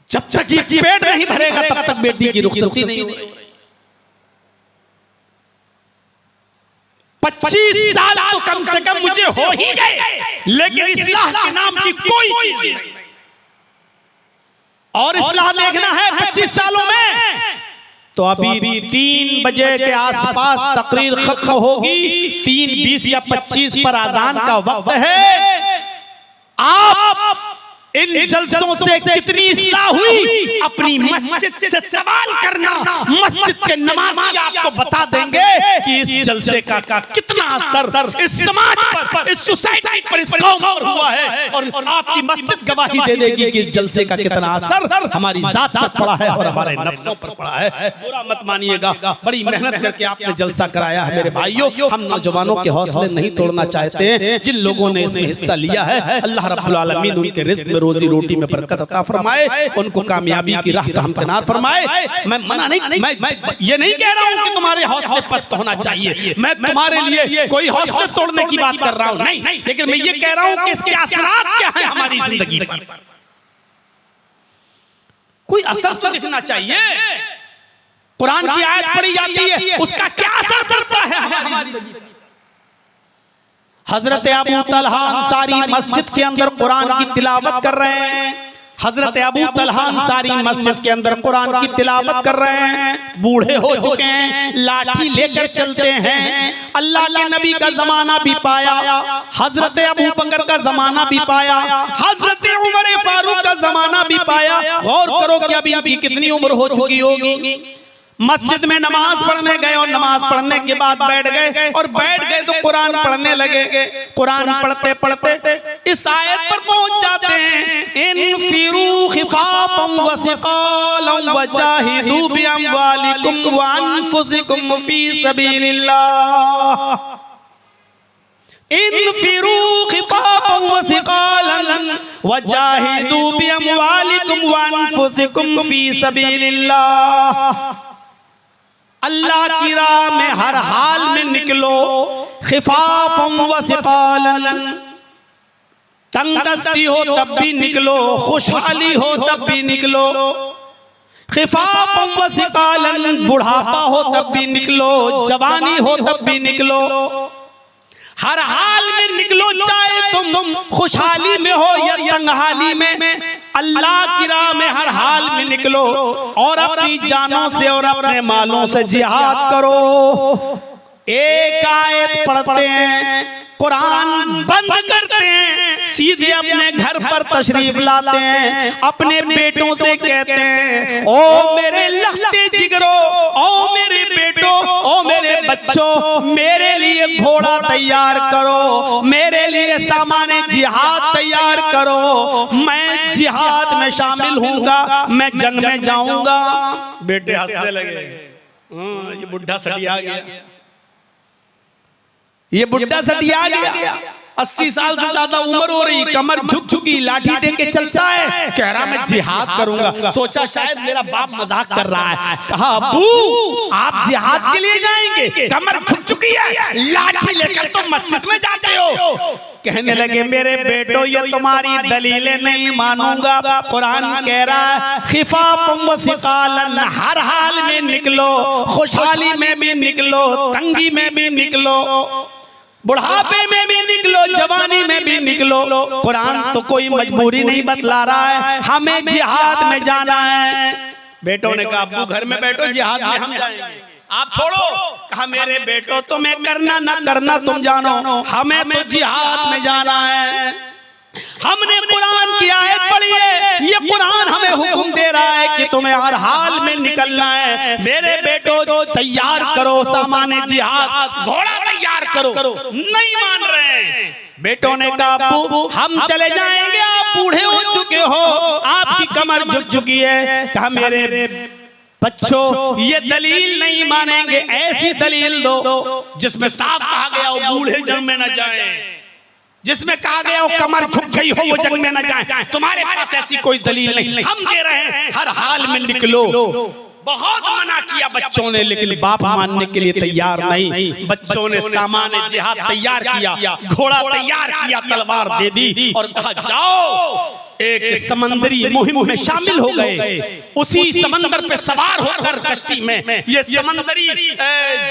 जब तक ये पेट नहीं भरेगा तब तक बेटी की रुखसती नहीं होगी। 25 साल तो कम से कम मुझे हो ही गए, लेकिन इस्लाह के नाम की कोई चीज नहीं। और इस्लाह देखना है 25 सालों में तो अभी 3 बजे के आसपास तकरीर खत्म होगी। 3:20 या 25 पर अजान का वक्त है। आप इन जलसों से कितनी इस्लाह हुई, अपनी मस्जिद से सवाल करना। मस्जिद के नमाज़ी आपको बता देंगे कि इस जलसे का कितना असर इस समाज पर, इस सोसाइटी पर, इस कौम पर हुआ है। और आपकी मस्जिद गवाही दे देगी कि इस जलसे का कितना असर हमारी जात पर पड़ा है और हमारे नफ्सों पर पड़ा है। बुरा मत मानिएगा, बड़ी मेहनत करके आपने जलसा कराया है मेरे भाइयों। हम नौजवानों के हौसले नहीं तोड़ना चाहते हैं। जिन लोगों ने इसमें हिस्सा लिया है, अल्लाह रब्बुल आलमीन उनके रिज़्क़ में, रोजी रोटी में बरकत अता फरमाए, उनको कामयाबी की राह पर हमकिनार फरमाए। मैं मना नहीं, मैं ये नहीं कह रहा हूं कि तुम्हारे हौसले पस्त होना चाहिए, मैं तुम्हारे लिए कोई हौसले तोड़ने की बात कर रहा हूं, नहीं। लेकिन मैं ये कह रहा हूं कि इसके असरात क्या है हमारी जिंदगी पर। कोई असर तो दिखना चाहिए। कुरान की आयत पढ़ी जाती है, उसका क्या असर पड़ता है हमारी जिंदगी पर। हजरत अबू तलहा अंसारी मस्जिद के अंदर कुरान की तिलावत कर रहे हैं। हजरत अबू तलहा अंसारी मस्जिद के अंदर कुरान की तिलावत कर रहे हैं। बूढ़े हो चुके हैं, लाठी लेकर चलते हैं। अल्लाह के नबी का जमाना भी पाया, हजरत अबू बकर का जमाना भी पाया, हजरत उमर फारूक का जमाना भी पाया। गौर करो कि अभी अभी कितनी उम्र हो चुकी होगी। मस्जिद में नमाज पढ़ने गए और नमाज पढ़ने के बाद बैठ गए और बैठ गए तो कुरान पढ़ने लगे। कुरान पढ़ते पढ़ते इस आयत पर पहुंच जाते हैं, इनफिरू खिफाफन व सिकालन वजाहिदू बिअमवालिकुम व अनफुसिकुम फी सबीलिल्लाह। इनफिरू खिफाफन व सिकालन वजाहिदू बिअमवालिकुम व अनफुसिकुम फी सबीलिल्लाह। अल्लाह की राह में हर हाल में निकलो। खिफाफम व सिकालन, तंगदस्ती हो तब भी निकलो, खुशहाली हो तब भी निकलो। खिफाफम व सिकालन, बुढ़ापा हो तब भी निकलो, जवानी हो तब भी निकलो। हर हाल में निकलो, चाहे तुम खुशहाली में हो या तंगहाली में। अल्लाह की राह में हर हाल में निकलो और अपनी जानों से और अपने मालों से जिहाद करो। एक आयत पढ़ते हैं, कुरान बंद करते हैं, सीधे अपने घर पर तशरीफ लाते हैं, अपने बेटों से कहते हैं, ओ मेरे लखते जिगरो, ओ मेरे बेटो, ओ मेरे बच्चों, मेरे लिए घोड़ा तैयार करो, मेरे लिए सामाने जिहाद तैयार करो, मैं जिहाद में शामिल हूँगा, मैं जंग में जाऊंगा। बेटे हंसने लगे, ये बुढ़ा सटिया गया, ये बुढ़ा सटिया गया। 80 साल से ज्यादा उम्र हो रही, कमर झुक झुकी, लाठी टेके चलता है, कह रहा मैं जिहाद करूंगा। सोचा शायद मेरा बाप मजाक कर रहा है। कहा अबू आप जिहाद के लिए जाएंगे, कमर झुक चुकी है, लाठी लेकर तो मस्जिद में जाते हो। कहने लगे मेरे बेटो ये तुम्हारी दलीलें नहीं मानूंगा। कुरान कह रहा है खिफाफुम व सिकालन, हर हाल में निकलो, खुशहाली में भी निकलो, तंगी में भी निकलो, बुढ़ापे में भी निकलो, जवानी में भी निकलो। कुरान तो कोई मजबूरी नहीं बतला रहा है, हमें जिहाद में जाना है। बेटों ने कहा अब्बू घर में बैठो, जिहाद में हम जाएंगे। आप छोड़ो, कहा मेरे बेटो तुम्हें करना ना करना तुम जानो, हमें तो जिहाद में जाना है। हमने कुरान की आयत पढ़ी है, ये कुरान हमें हुक्म दे रहा है कि तुम्हें हर हाल में निकलना है। मेरे बेटो तैयार करो सामान जिहाद, घोड़ा तैयार करो। नहीं मान रहे। बेटों ने कहा अब्बू हम चले जाएंगे, आप बूढ़े हो चुके हो, आपकी कमर झुक चुकी है। कहा मेरे बच्चों ये दलील नहीं मानेंगे, ऐसी दलील दो जिसमें साफ कहा गया हो बूढ़े जंग में न जाएं, जिसमें कहा गया हो कमर झुक गई हो वो जंग में न जाएं। तुम्हारे पास ऐसी कोई दलील नहीं, हम दे रहे हैं हर हाल में निकलो। बहुत मना किया बच्चों ने, लेकिन बाप मानने के लिए तैयार नहीं। बच्चों ने सामान जिहाद तैयार किया, घोड़ा तैयार किया, तलवार दे दी और कहा जाओ एक समंदरी मुहिम में शामिल हो गए। उसी समंदर पे सवार होकर कश्ती में, ये समंदरी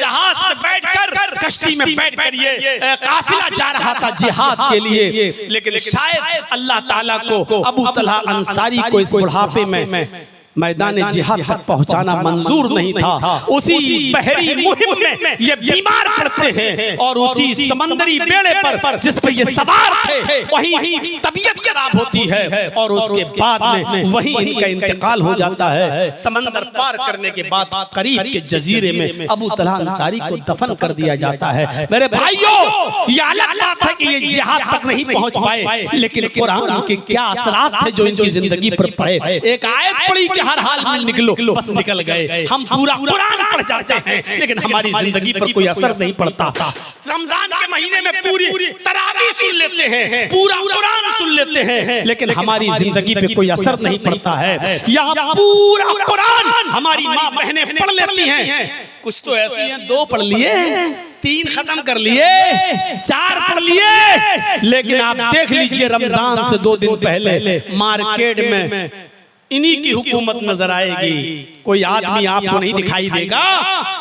जहाज पे बैठकर कश्ती में बैठकर ये काफिला जा रहा था जिहाद के लिए। लेकिन शायद अल्लाह ताला को अबू तलहा अंसारी को इस बुढ़ापे में मैदान जिहाद तक पहुंचाना मंजूर नहीं था। उसी बहरी मुहिम में ये बीमार पड़ते हैं और उसी समंदरी बेड़े पर जिस पर ये सवार थे वहीं तबीयत खराब होती है और उसके बाद में वहीं इनका इंतकाल हो जाता है। समंदर पार करने के बाद करीब के जजीरे में अबू तलहा अंसारी को दफन कर दिया जाता है। मेरे भाइयों, ये अलग बात है कि ये जिहाद तक नहीं पहुंच पाए, लेकिन कुरान के क्या असरात थे जो इनकी जिंदगी पर पड़े। एक आयत पढ़ी हर हाल में निकलो, बस निकल गए। हम पूरा कुरान पढ़ जाते हैं लेकिन हमारी जिंदगी पर कोई असर नहीं पड़ता। रमजान के महीने में पूरी तरावीह सुन लेते हैं, पूरा कुरान सुन लेते हैं, लेकिन हमारी जिंदगी पे कोई असर नहीं पड़ता है। यहाँ पूरा कुरान हमारी माँ बहनें पढ़ लेती हैं। कुछ तो ऐसी हैं 2 पढ़ लिए, 3 खत्म कर लिए, 4 पढ़ लिए, लेकिन आप देख लीजिए रमजान से 2 दिन पहले मार्केट में इन्हीं की हुकूमत नजर आएगी। कोई आदमी आपको नहीं दिखाई देगा,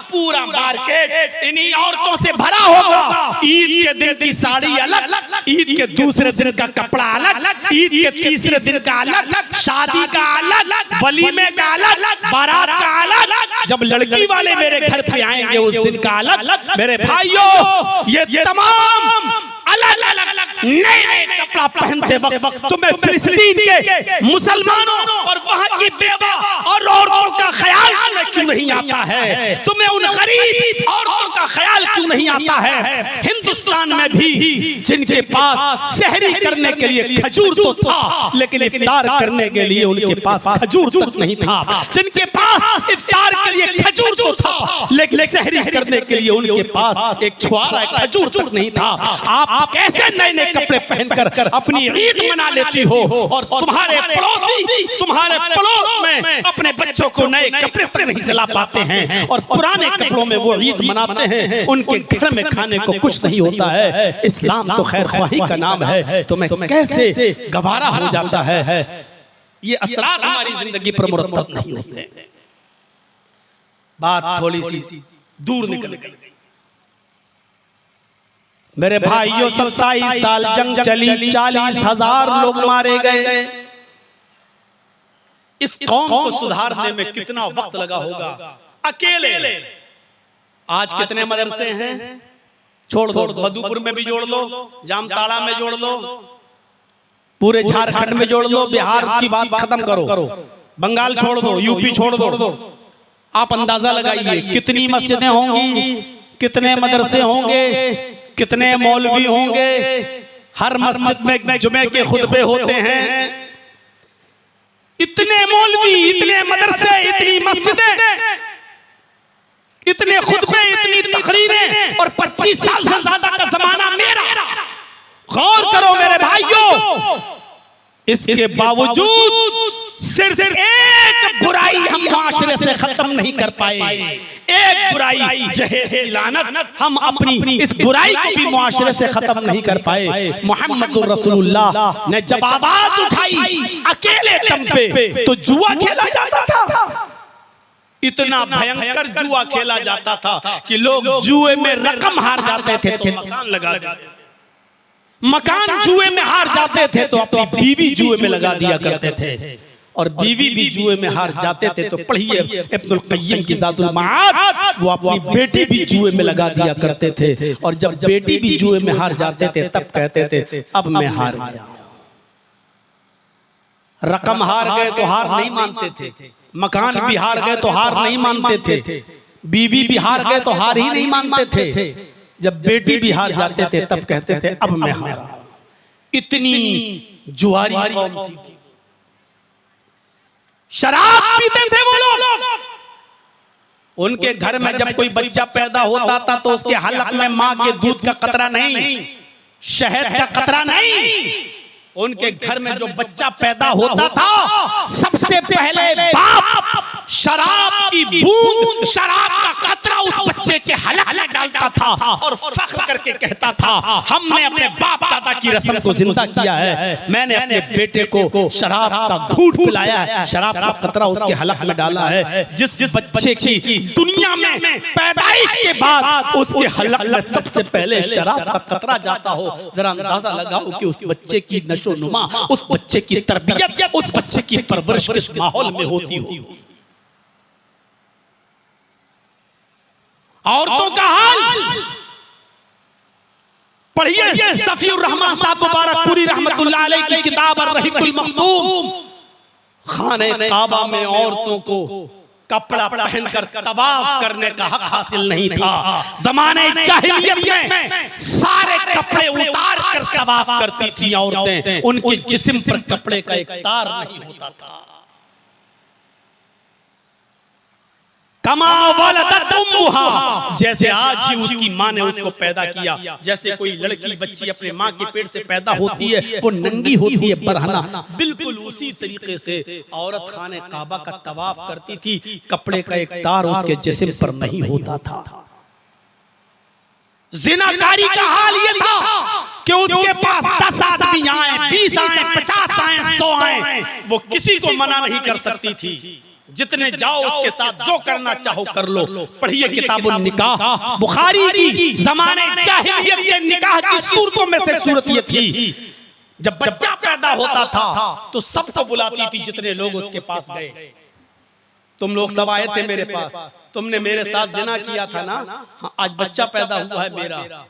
पूरा मार्केट इन्हीं औरतों से भरा होगा। ईद के दिन की साड़ी अलग, ईद के दूसरे दिन का कपड़ा अलग, ईद के तीसरे दिन का अलग, शादी का अलग, वलीमे का अलग, बारात का अलग, जब लड़की वाले मेरे घर पे आएंगे उस दिन का अलग। मेरे भाइयों, ये तमाम अलग अलग नए कपड़ा पहनते वक्त तुम्हें फिलिस्तीन के मुसलमानों और वहां की बेवा और औरतों का ख्याल क्यों नहीं आता है? तुम्हें उन गरीब औरतों का ख्याल क्यों नहीं आता है? हिंदुस्तान में भी जिनके पास सहरी करने के लिए खजूर तो था, लेकिन इफ्तार करने के लिए उनके पास खजूर तक नहीं था। जिनके पास इफ्तार के लिए खजूर तो था, लेकिन सहरी करने के लिए उनके पास एक छुआरा खजूर तक नहीं था। आप कैसे नए नए कपड़े पहनकर अपनी ईद मना लेती हो और तुम्हारे पड़ोसी तुम्हारे पड़ोस में अपने बच्चों को नए कपड़े तक नहीं सिला पाते हैं और पुराने कपड़ों में वो ईद मनाते हैं। उनके घर में खाने को कुछ नहीं होता है। इस्लाम तो खैर ख्वाही का नाम है, तुम्हें कैसे गवारा हो जाता है? ये असरात हमारी जिंदगी पर मुरतब नहीं होते। बात थोड़ी सी दूर निकल गई। मेरे भाइयों, 27 साल जंग चली, 40,000 लोग मारे गए। इस कौम को सुधारने में कितना वक्त लगा होगा अकेले। आज कितने मदरसे हैं? छोड़ दो, मधुपुर में भी जोड़ लो, जामताड़ा में जोड़ लो, पूरे झारखंड में जोड़ लो, बिहार की बात खत्म करो, बंगाल छोड़ दो, यूपी छोड़ दो। आप अंदाजा लगाइए कितनी मस्जिदें होंगी, कितने मदरसे होंगे, कितने मौलवी होंगे। हर मस्जिद में जुमे के खुतबे होते हैं। इतने मौलवी, इतने मदरसे, इतनी मस्जिदें, इतने खुतबे, इतनी तकरीरें और 25 साल से ज्यादा का जमाना मेरा। गौर करो मेरे भाइयों, इसके बावजूद सिर्फ एक बुराई हम माशरे से खत्म नहीं कर पाए। एक बुराई जहेज की लानत, हम अपनी इस बुराई को भी माशरे से खत्म नहीं कर पाए। मोहम्मदुर रसूलुल्लाह ने जब आवाज उठाई अकेले दम पे तो जुआ खेला जाता था। इतना भयंकर जुआ खेला जाता था कि लोग जुए में रकम हार जाते थे तो मकान लगा देते, मकान जुए में हार जाते थे तो अपनी बीवी जुए में लगा दिया करते थे। और बीवी भी जुए में हार जाते थे तो पढ़िए इब्नुल क़य्यिम की ज़ातुल मआद, वो अपनी बेटी भी जुए में लगा दिया करते थे और जब बेटी भी जुए में हार जाते थे तब कहते थे अब मैं हार गया। रकम हार गए तो हार नहीं मानते थे, मकान भी हार गए तो हार नहीं मानते थे, बीवी भी हार गए तो हार ही नहीं मानते थे, जब बेटी भी हार जाते थे तब कहते थे अब मैं हारा। इतनी जुआरी कौम थी, शराब पीते थे वो लोग। उनके घर में जब कोई बच्चा पैदा होता था तो उसके हलक में मां के दूध का कतरा नहीं, शहद का कतरा नहीं, उनके घर में जो बच्चा पैदा होता था सबसे पहले बाप शराब की बूंद, शराब का कतरा उस बच्चे के हलक में डालता था और फख्र करके कहता था हमने अपने बाप दादा की रस्म को जिंदा किया है, मैंने अपने बेटे को शराब का घूंट पिलाया है, शराब का कतरा उसके हलक में डाला है। जिस बच्चे की दुनिया में पैदाइश के बाद उसके हलक में सबसे पहले शराब का कतरा जाता हो, जरा अंदाजा लगाओ कि उस बच्चे की नशोनुमा, उस बच्चे की तरबियत, उस बच्चे की परवरिश किस माहौल में होती हो। औरतों का हाल पढ़िए, सफीउर रहमान साहब मुबारकपुरी रहमतुल्लाह अलैह की किताब अर्रहीकुल मख्तूम। खाने काबा में औरतों को कपड़ा पहनकर तवाफ करने का हक हासिल नहीं था। ज़माने जाहिलियत में सारे कपड़े उतार कर तवाफ करती थी औरतें, उनके जिस्म पर कपड़े का एक तार नहीं होता था। कमा वलदत उम्मुहा, जैसे आज ही उसकी माँ ने उसको पैदा किया। जैसे कोई लड़की बच्ची अपने माँ के पेट से पैदा होती है वो नंगी होती है बरहना, बिल्कुल उसी तरीके से औरत खाने काबा का तवाफ करती थी, कपड़े का एक तार उसके जिस्म पर नहीं होता था। जिनाकारी का हाल ये था कि उसके पास 10 आदमी आए, 20 आए, 50 आए, 100 आए, वो किसी को मना नहीं कर सकती थी। जितने जाओ उसके साथ जो करना चाहो कर लो। पढ़िए किताबुल निकाह, बुखारी की ज़माने जाहिलियत के निकाह की सूरतों में से सूरत ये थी, जब बच्चा पैदा होता था तो सबको बुलाती थी जितने लोग उसके पास गए। तुम लोग सब आए थे मेरे पास, तुमने मेरे साथ जिना किया था ना, हाँ, आज बच्चा पैदा हुआ है मेरा।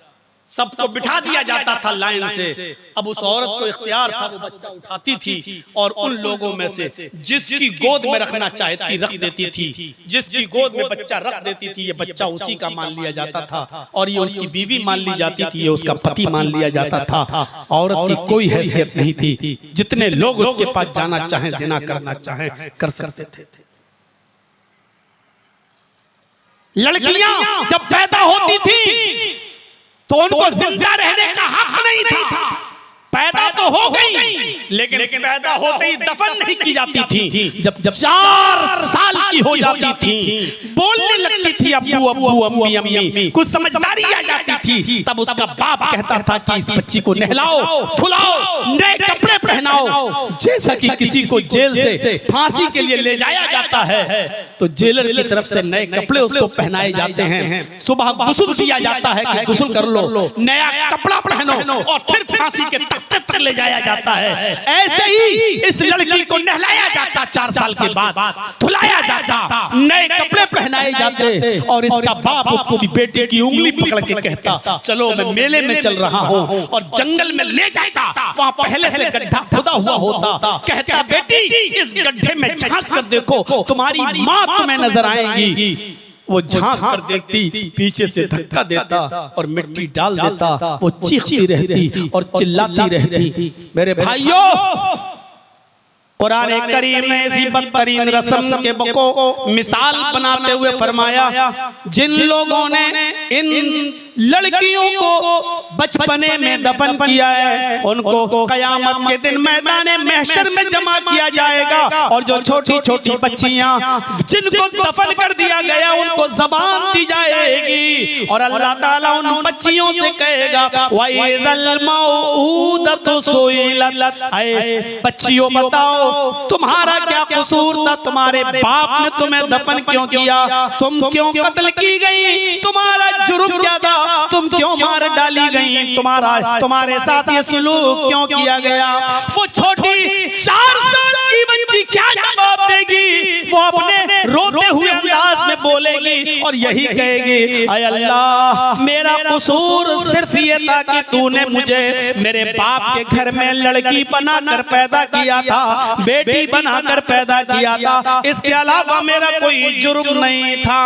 सबको बिठा दिया जाता था लाइन से। अब उस औरत को इख्तियार था, वो बच्चा उठाती थी और उन लोगों में से जिसकी गोद में रखना चाहती रख देती थी, जिसकी गोद में बच्चा रख देती थी ये बच्चा उसी का मान लिया जाता था और ये उसकी बीवी मान ली जाती थी, ये उसका पति मान लिया जाता था। औरत की कोई हैसियत नहीं थी, जितने लोग उसके पास जाना चाहें, जिना करना चाहें कर सकते थे। लड़कियां जब पैदा होती थी तो उनको जिंदा रहने का हक नहीं था। पैदा तो हो गई लेकिन पैदा होते ही दफन नहीं की जाती थी। जब 4 साल की हो जाती थी, बोलने लगती थी अब्बू अब्बू अम्मी अम्मी, कुछ समझदारी आ जाती थी, तब उसका बाप कहता था कि इस बच्ची को नहलाओ, धुलाओ, नए कपड़े पहनाओ। जैसा कि किसी को जेल से फांसी के लिए ले जाया जाता है तो जेलर की तरफ से नए कपड़े उसको पहनाए जाते हैं। सुबह गुस्ल किया जाता है कि गुस्ल कर लो, नया कपड़ा पहनो और फिर फांसी के तक ले जाया जाता है। ऐसे ही इस लड़की को नहलाया जाता, 4 साल के बाद धुलाया जाता, नए कपड़े पहनाए जाते और इसका बाप अपनी बेटी की उंगली पकड़ के कहता चलो मैं मेले में चल रहा हूँ, और जंगल में ले जाता। वहाँ पहले से गड्ढा खुदा हुआ होता, कहता बेटी इस गड्ढे में झांक कर देखो, तुम्हारी माँ तुम्हें नजर आएंगी। वो झांक कर देखती, पीछे से धक्का देता और मिट्टी डाल देता। वो चीखती रहती और चिल्लाती रहती। मेरे भाइयों, कुरान करीम में ऐसी बदतरीन रस्म के को मिसाल बनाते हुए फरमाया, जिन लोगों ने इन लड़कियों को बचपने में दफन किया है उनको कयामत के दिन मैदान महशर में जमा किया जाएगा, और जो छोटी छोटी बच्चियां जिनको दफन कर दिया गया उनको ज़बान दी जाएगी और अल्लाह ताला उन बच्चियों से कहेगा वइज़ल मौऊदतु सुइलत, ऐ बच्चियों बताओ तुम्हारा क्या कसूर था, तुम्हारे बाप ने तुम्हें दफन क्यों किया, तुम क्यों कत्ल की गई, तुम्हारा जुर्म क्या था, तुम क्यों मार डाली गई, तुम्हारे साथ ये सुलूक क्यों किया गया। वो छोटी 4 साल की बच्ची क्या जवाब देगी? वो अपने रोते हुए अंदाज में बोलेगी और यही कहेगी, अय अल्लाह, मेरा कसूर सिर्फ ये था कि तूने मुझे मेरे बाप के घर में लड़की बनाकर पैदा किया था, बेटी बनाकर पैदा किया था, इसके अलावा मेरा कोई जुर्म नहीं था।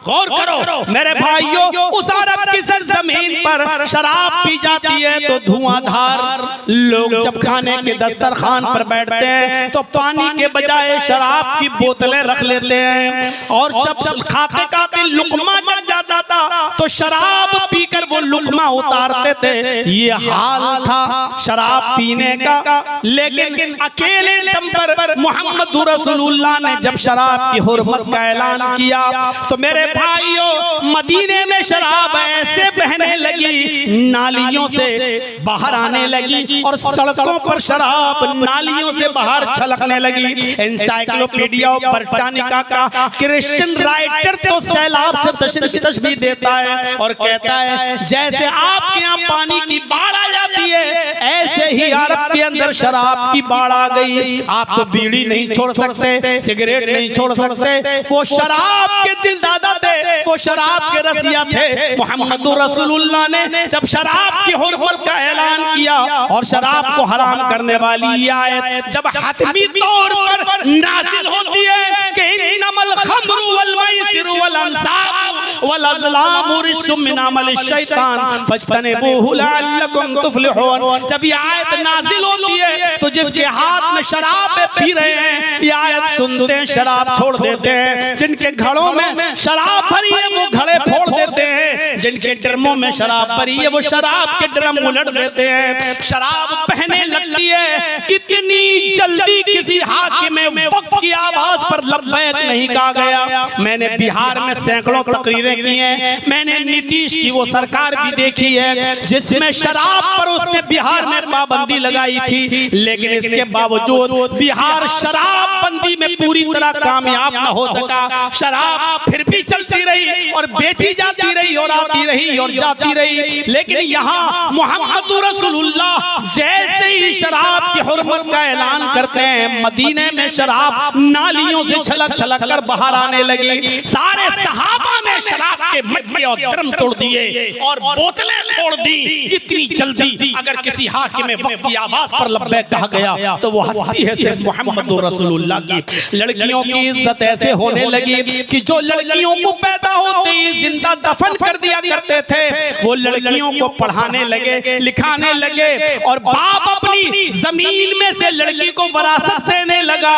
गौर करो मेरे भाइयों, उस अरब की सरजमीन पर शराब पी जाती है तो धुआंधार। लोग जब खाने के दस्तरखान पर बैठते हैं तो पानी के बजाय शराब की बोतलें रख लेते हैं, और जब खाते खाते लुकमा लग जाता था तो शराब पीकर वो लुकमा उतारते थे। ये हाल था शराब पीने का। लेकिन अकेले दम पर मोहम्मद रसूलुल्लाह ने जब शराब की हुर्मत का ऐलान किया तो मेरे भाइयों, मदीने में शराब ऐसे बहने लगी, नालियों से बाहर आने लगी और सड़कों पर शराब नालियों से बाहर छलकने लगी। एनसाइक्लोपीडिया ब्रिटानिका का क्रिश्चियन राइटर तो सैलाब से तशबीह देता है और कहता है, जैसे आपके यहाँ पानी की बाढ़ आ जाती है, ऐसे ही अरब के अंदर शराब की बाढ़ आ गई। आप तो बीड़ी नहीं छोड़ सकते, सिगरेट नहीं छोड़ सकते, वो शराब के दिल दादा थे, वो शराब के रसिया थे। मोहम्मद रसूलुल्लाह ने जब शराब की हुर्मत का ऐलान किया और शराब को हराम करने वाली ये आयत जब हतमी तौर पर नाज़िल होती है कि इन्नमल खम्रु वल मैसिरु वल अंसाब वल अज़लामु रिज्सुम मिन अमलि शैतान फज्तनिबूहु लअल्लकुम तुफ्लिहून। जब ये आयत नाज़िल होती है तो जिसके हाथ में शराब पी रहे हैं, ये आयत सुनते हैं शराब छोड़ देते हैं। जिनके घड़ों में शराब भरी है वो घड़े फोड़ देते हैं, जिनके ड्रमों में शराब भरी है वो शराब के ड्रम उलट देते हैं। शराब बहने लगती है। कितनी जल्दी किसी हाकिम वक्त की आवाज पर लब्बैक नहीं कहा गया। मैंने बिहार में सैकड़ों तकरीरें की हैं, मैंने नीतीश की वो सरकार भी देखी है जिसमें शराब पर उसने बिहार में पाबंदी लगाई थी, लेकिन इसके बावजूद बिहार शराबबंदी में पूरी तरह कामयाब न हो सका। शराब फिर भी चलती रही और बेची जाती रही और आती रही और जाती रही। लेकिन यहाँ मोहम्मद रसूलुल्लाह जैसे ही शराब की हुर्मत का ऐलान करते हैं, मदीने में शराब नालियों से छलक छलक कर बाहर आने लगी। सारे सहाबा ने शराब के मटके और ड्रम तोड़ दिए और बोतलें तोड़ दी। इतनी जल्दी अगर किसी हाकिम वक्त की आवाज पर लब्बैक कहा गया तो वो हस्ती है सिर्फ मोहम्मद रसूलुल्लाह की। लड़कियों की इज्जत ऐसे होने लगी कि जो लड़कियों को पैदा होते ही जिंदा दफन कर दिया करते थे, वो लड़कियों को पढ़ाने लगे, लिखाने लगे और बाप अपनी जमीन में से लड़की को विरासत देने लगा,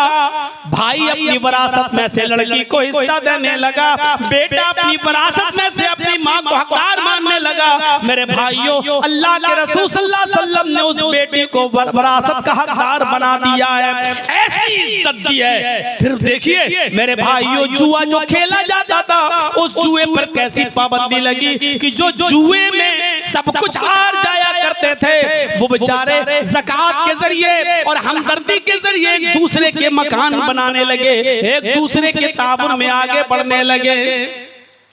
भाई अपनी विरासत में से लड़की को हिस्सा देने लगा, बेटा अपनी विरासत में से अपनी माँ को हकदार मानने लगा। मेरे भाइयों, अल्लाह के रसूल सल्लल्लाहु अलैहि वसल्लम ने उस बेटी को विरासत का हकदार बना दिया है, ऐसी इज्जत दी है। फिर देखिए मेरे भाइयों, जुआ जो खेला जाता था उस जुए पर कैसी पाबंदी लगी कि जो जुए में सब कुछ हार जाया करते थे वो बेचारे ज़कात के जरिए और हमदर्दी के जरिए एक दूसरे के मकान बनाने लगे, एक दूसरे के ताबुन में आगे बढ़ने लगे।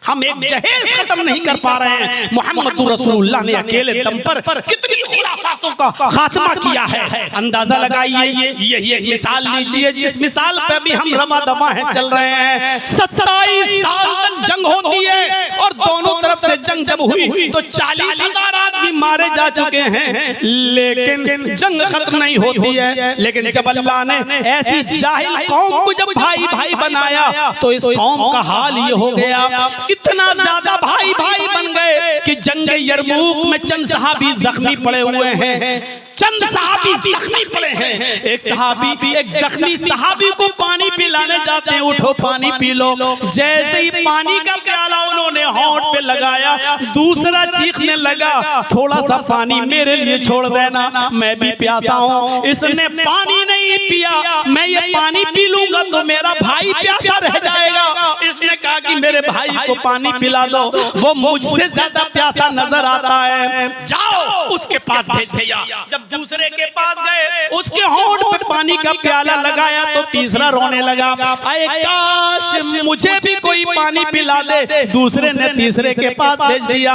हम एक जहेज खत्म नहीं कर पा रहे हैं। मोहम्मद रसूलुल्लाह ने अकेले दम पर कितनी खुराफातों का खात्मा किया है, अंदाजा लगाइए। यही एक मिसाल लीजिए जिस मिसाल पे भी हम रमा दमा है चल रहे हैं। 27 साल तक जंग होती है और दोनों तरफ से जंग जब हुई तो 40,000 आदमी मारे जा चुके हैं, लेकिन जंग खत्म नहीं होती है। लेकिन जब अल्लाह ने ऐसी जाहिल कौम को जब भाई भाई बनाया तो इस कौम का हाल ये हो गया, इतना ज्यादा भाई भाई बन गए कि जंग यरमूक में चंद सहाबी जख्मी पड़े हुए हैं, चंद सहाबी जख्मी पड़े हैं। एक सहाबी एक जख्मी सहाबी को पानी पिलाने जाते हैं, उठो पानी पी लो। जैसे ही पानी का प्याला उन्होंने होंठ पे लगाया, दूसरा चीखने लगा, थोड़ा सा पानी मेरे लिए छोड़ देना, मैं भी प्यासा हूँ। इसने पानी नहीं पिया, मैं ये पानी पी लूंगा तो मेरा भाई प्यासा रह जाएगा। इसने कहा कि मेरे भाई को पानी पिला दो, वो मुझसे ज्यादा प्यासा नजर आता है, जाओ उसके पास भेज दिया। जब दूसरे के पास गए, उसके होंठ पे पानी का प्याला लगाया तो तीसरा रोने लगा, आए काश मुझे भी कोई पानी पिला दे। दूसरे ने तीसरे के पास भेज दिया,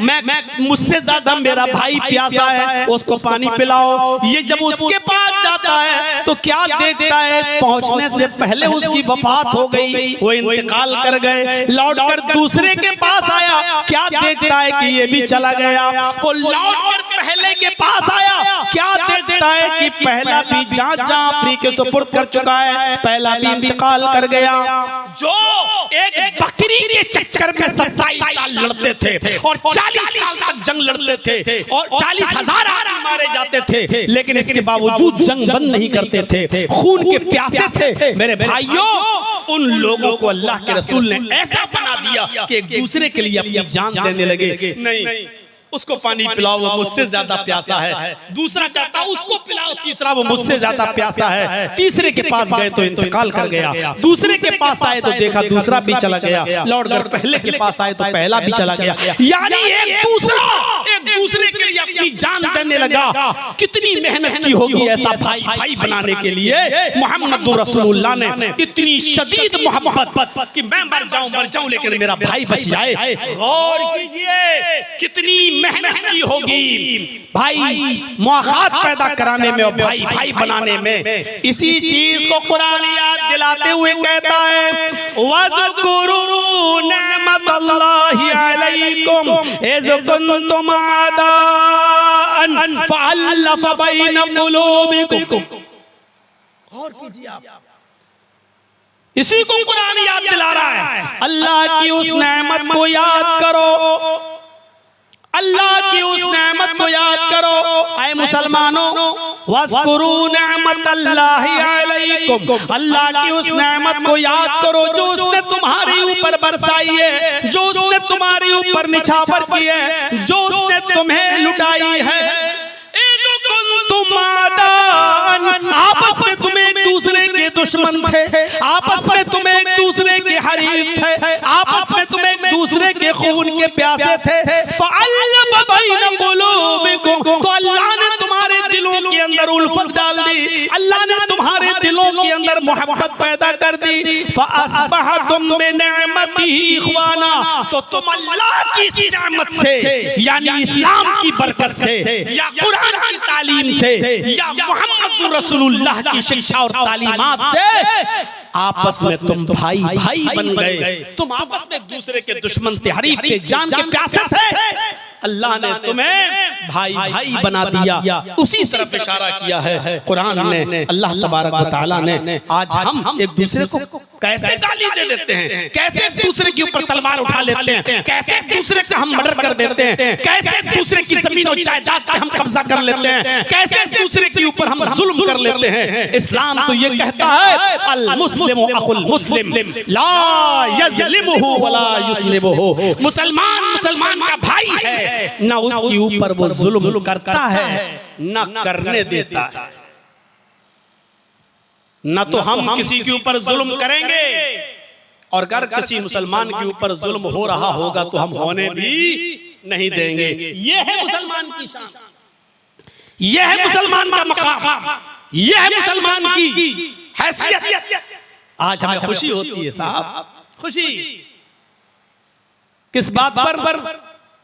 मैं मुझसे ज्यादा मेरा भाई प्यासा है, उसको पानी पिलाओ। ये जब उसके पास जाता है तो क्या देखता है, पहुंचने से पहले उसकी वफात हो गई, वो इंतकाल कर गए। लौटकर दूसरे के पास आया, क्या देखता है कि ये भी चला गया। वो लौटकर पहले के पास आया, क्या देखता है कि पहला भी जहाँ आखिरी के सुपुर्द कर चुका है, पहला भी इंतकाल कर गया। जो एक बकरी के चक्कर में 27 साल लड़ते थे और 40 साल तक जंग लड़ते थे और 40,000 आदमी मारे जाते थे, लेकिन इसके बावजूद जंग बंद नहीं करते थे, खून के प्यासे थे। मेरे भाइयों, उन लोगों को अल्लाह के रसूल ने ऐसा बना दिया कि एक दूसरे के लिए अपनी जान देने लगे। नहीं, उसको पानी पिलाओ, वो मुझसे ज्यादा प्यासा है। दूसरा कहता उसको पिलाओ, तीसरा वो मुझसे ज्यादा प्यासा है। तीसरे के पास गए तो इंतकाल कर गया, दूसरे के पास आए तो देखा दूसरा भी चला गया, लौटकर पहले के पास आए तो पहला भी चला गया। यानी एक दूसरे के लिए अपनी जान देने लगा। कितनी मेहनत की होगी ऐसा भाई भाई बनाने के लिए। मोहम्मद रसूलुल्लाह ने इतनी शदीद मोहब्बत कि मैं मर जाऊं लेकिन मेरा भाई बच जाए। गौर कीजिए कितनी मेहनत की होगी भाई मुआखात पैदा कराने में और भाई भाई बनाने में। इसी चीज को कुरान याद दिलाते हुए कहता है, वज़कुरू निअमतल्लाहि अलैकुम इज़ कुंतुम आदाअन फ़अल्लफ़ बैन क़ुलूबिकुम। और कीजिए आप, इसी को कुरान याद दिला रहा है। अल्लाह की उस नेमत को याद करो, अल्लाह की उस नेमत को याद करो। ऐ मुसलमानों, वज़कुरू निअमतल्लाहि अलैकुम, अल्लाह की उस नेमत को याद करो जो उसने तुम्हारे ऊपर बरसाई है, जो उसने तुम्हारे ऊपर निछावर की है, जो उसने तुम्हें लुटाई है। आपस में तुम एक दूसरे के दुश्मन थे, आपस में तुम एक दूसरे के हरीफ थे, आपस में तुम एक दूसरे के खून के प्यासे थे। फ़अल्लफ़ बैन क़ुलूबिकुम, तो अल्लाह ने तुम्हारे दिलों के अंदर उल्फत डाल दी, अल्लाह ने तुम्हारे दिलों के अंदर मोहब्बत पैदा कर दी। फ़अस्बहतुम बिनिअमतिही इख़वाना, तो तुम अल्लाह की इस नेमत से, यानी इस्लाम की बरकत से या कुरान की तालीम से या मोहम्मद रसूलुल्लाह की शिक्षा और तालीमात से आपस में तुम भाई भाई बन गए। तुम आपस में एक दूसरे के दुश्मन थे, हरीफ थे, जान के प्यासे थे। अल्लाह ने तुम्हें भाई भाई बना दिया। उसी तरफ इशारा किया है कुरान ने, अल्लाह तबारक व तआला ने। आज हम एक दूसरे को कैसे गाली दे देते हैं, कैसे एक दूसरे के ऊपर तलवार उठा लेते हैं, कैसे एक दूसरे का हम मर्डर कर देते हैं, कैसे एक दूसरे की जमीन और जायदाद पे हम कब्जा कर लेते हैं, कैसे एक दूसरे के ऊपर हम जुल्म कर लेते हैं। इस्लाम तो ये कहता है, अल मुस्लिमु अखुल मुस्लिम ला यज़लिमुहु वला युस्लिमुहु, मुसलमान मुसलमान का भाई है, ना उसके ऊपर वो जुल्म करता है ना करने देता है। न तो हम किसी के ऊपर जुल्म करेंगे, और अगर किसी मुसलमान के ऊपर जुल्म हो रहा होगा तो हम होने भी नहीं देंगे। ये है मुसलमान की शान, ये है मुसलमान का मकाम, ये है मुसलमान की हैसियत। आज हमें खुशी होती है साहब, खुशी किस बात पर?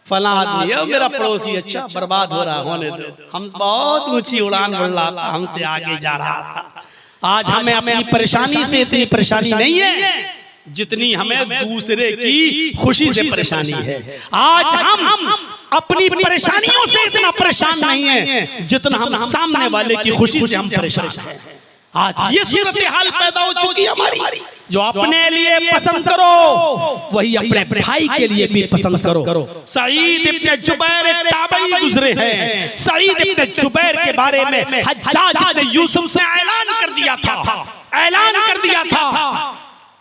फला आदमी है मेरा पड़ोसी, अच्छा बर्बाद हो रहा, होने दो, हम बहुत ऊंची उड़ान उड़ रहा था, हमसे आगे जा रहा था। आज हमें अपनी परेशानी से इतनी परेशानी नहीं है जितनी हमें दूसरे की खुशी से परेशानी है। आज हम अपनी परेशानियों से इतना परेशान नहीं है जितना हम सामने वाले की खुशी से हम परेशान हैं। आज ये सूरत हाल पैदा हो चुकी है हमारी, जो अपने लिए पसंद करो वही अपने भाई के लिए भी पसंद करो। सईद इब्न जुबैर ताबई गुजरे हैं। सईद इब्न जुबैर के बारे में हज्जाज इब्न यूसुफ ने ऐलान कर दिया था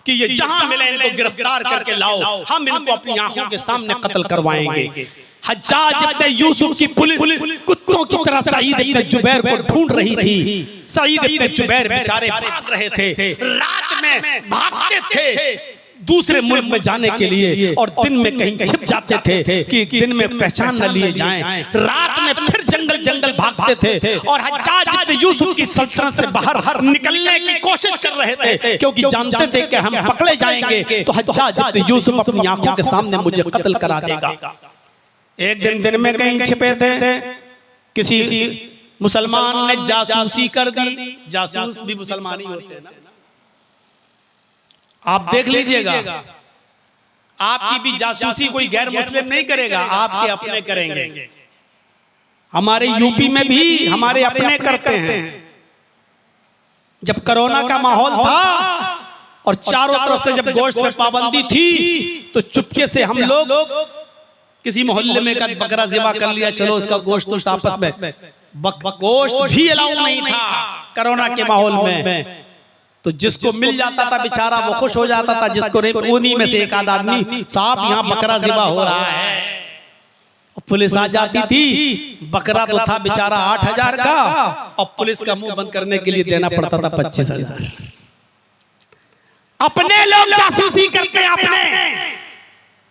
कि ये जहां मिले इनको गिरफ्तार करके लाओ, हम इनको अपनी आंखों के सामने कत्ल करवाएंगे। हज्जाज इब्न यूसुफ की पुलिस कुत्तों की तरह सईद इब्न जुबैर को ढूंढ रही थी। सईद इब्न जुबैर बेचारे भाग रहे थे, रात में भागते थे, दूसरे मुल्क में जाने के लिए, और दिन में कहीं छिप जाते थे कि दिन में पहचान न लिए जाएं, रात में फिर जंगल जंगल भागते थे और हज्जाज इब्न यूसुफ की सल्तनत से बाहर निकलने की कोशिश कर रहे थे, क्योंकि जानते थे कि हम पकड़े जाएंगे तो हज्जाज इब्न यूसुफ अपनी आंखों के सामने मुझे कत्ल करा देगा। एक दिन में कहीं छिपे थे, किसी मुसलमान ने जासूसी कर दी। जासूस भी मुसलमान ही होते हैं ना, आप देख लीजिएगा। आपकी भी जासूसी कोई गैर मुस्लिम नहीं करेगा, आपके अपने करेंगे। हमारे यूपी में भी हमारे अपने करते हैं। जब कोरोना का माहौल था और चारों तरफ से जब गोश्त पे पाबंदी थी, तो चुपके से हम लोग किसी मोहल्ले में बकरा ज़िबा कर लिया, चलो उसका गोश्त तो आपस में, गोश्त भी अलाउ नहीं था कोरोना के माहौल में। तो जिसको मिल जाता था बेचारा वो खुश हो जाता था, जिसको नहीं, उन्हीं में से एक आध आदमी, साहब यहाँ बकरा ज़िबा हो रहा है। पुलिस आ जाती थी, बकरा तो था बेचारा 8,000 का, और पुलिस का मुंह बंद करने के लिए देना पड़ता था 25,000। अपने लोग जासूसी करते, अपने।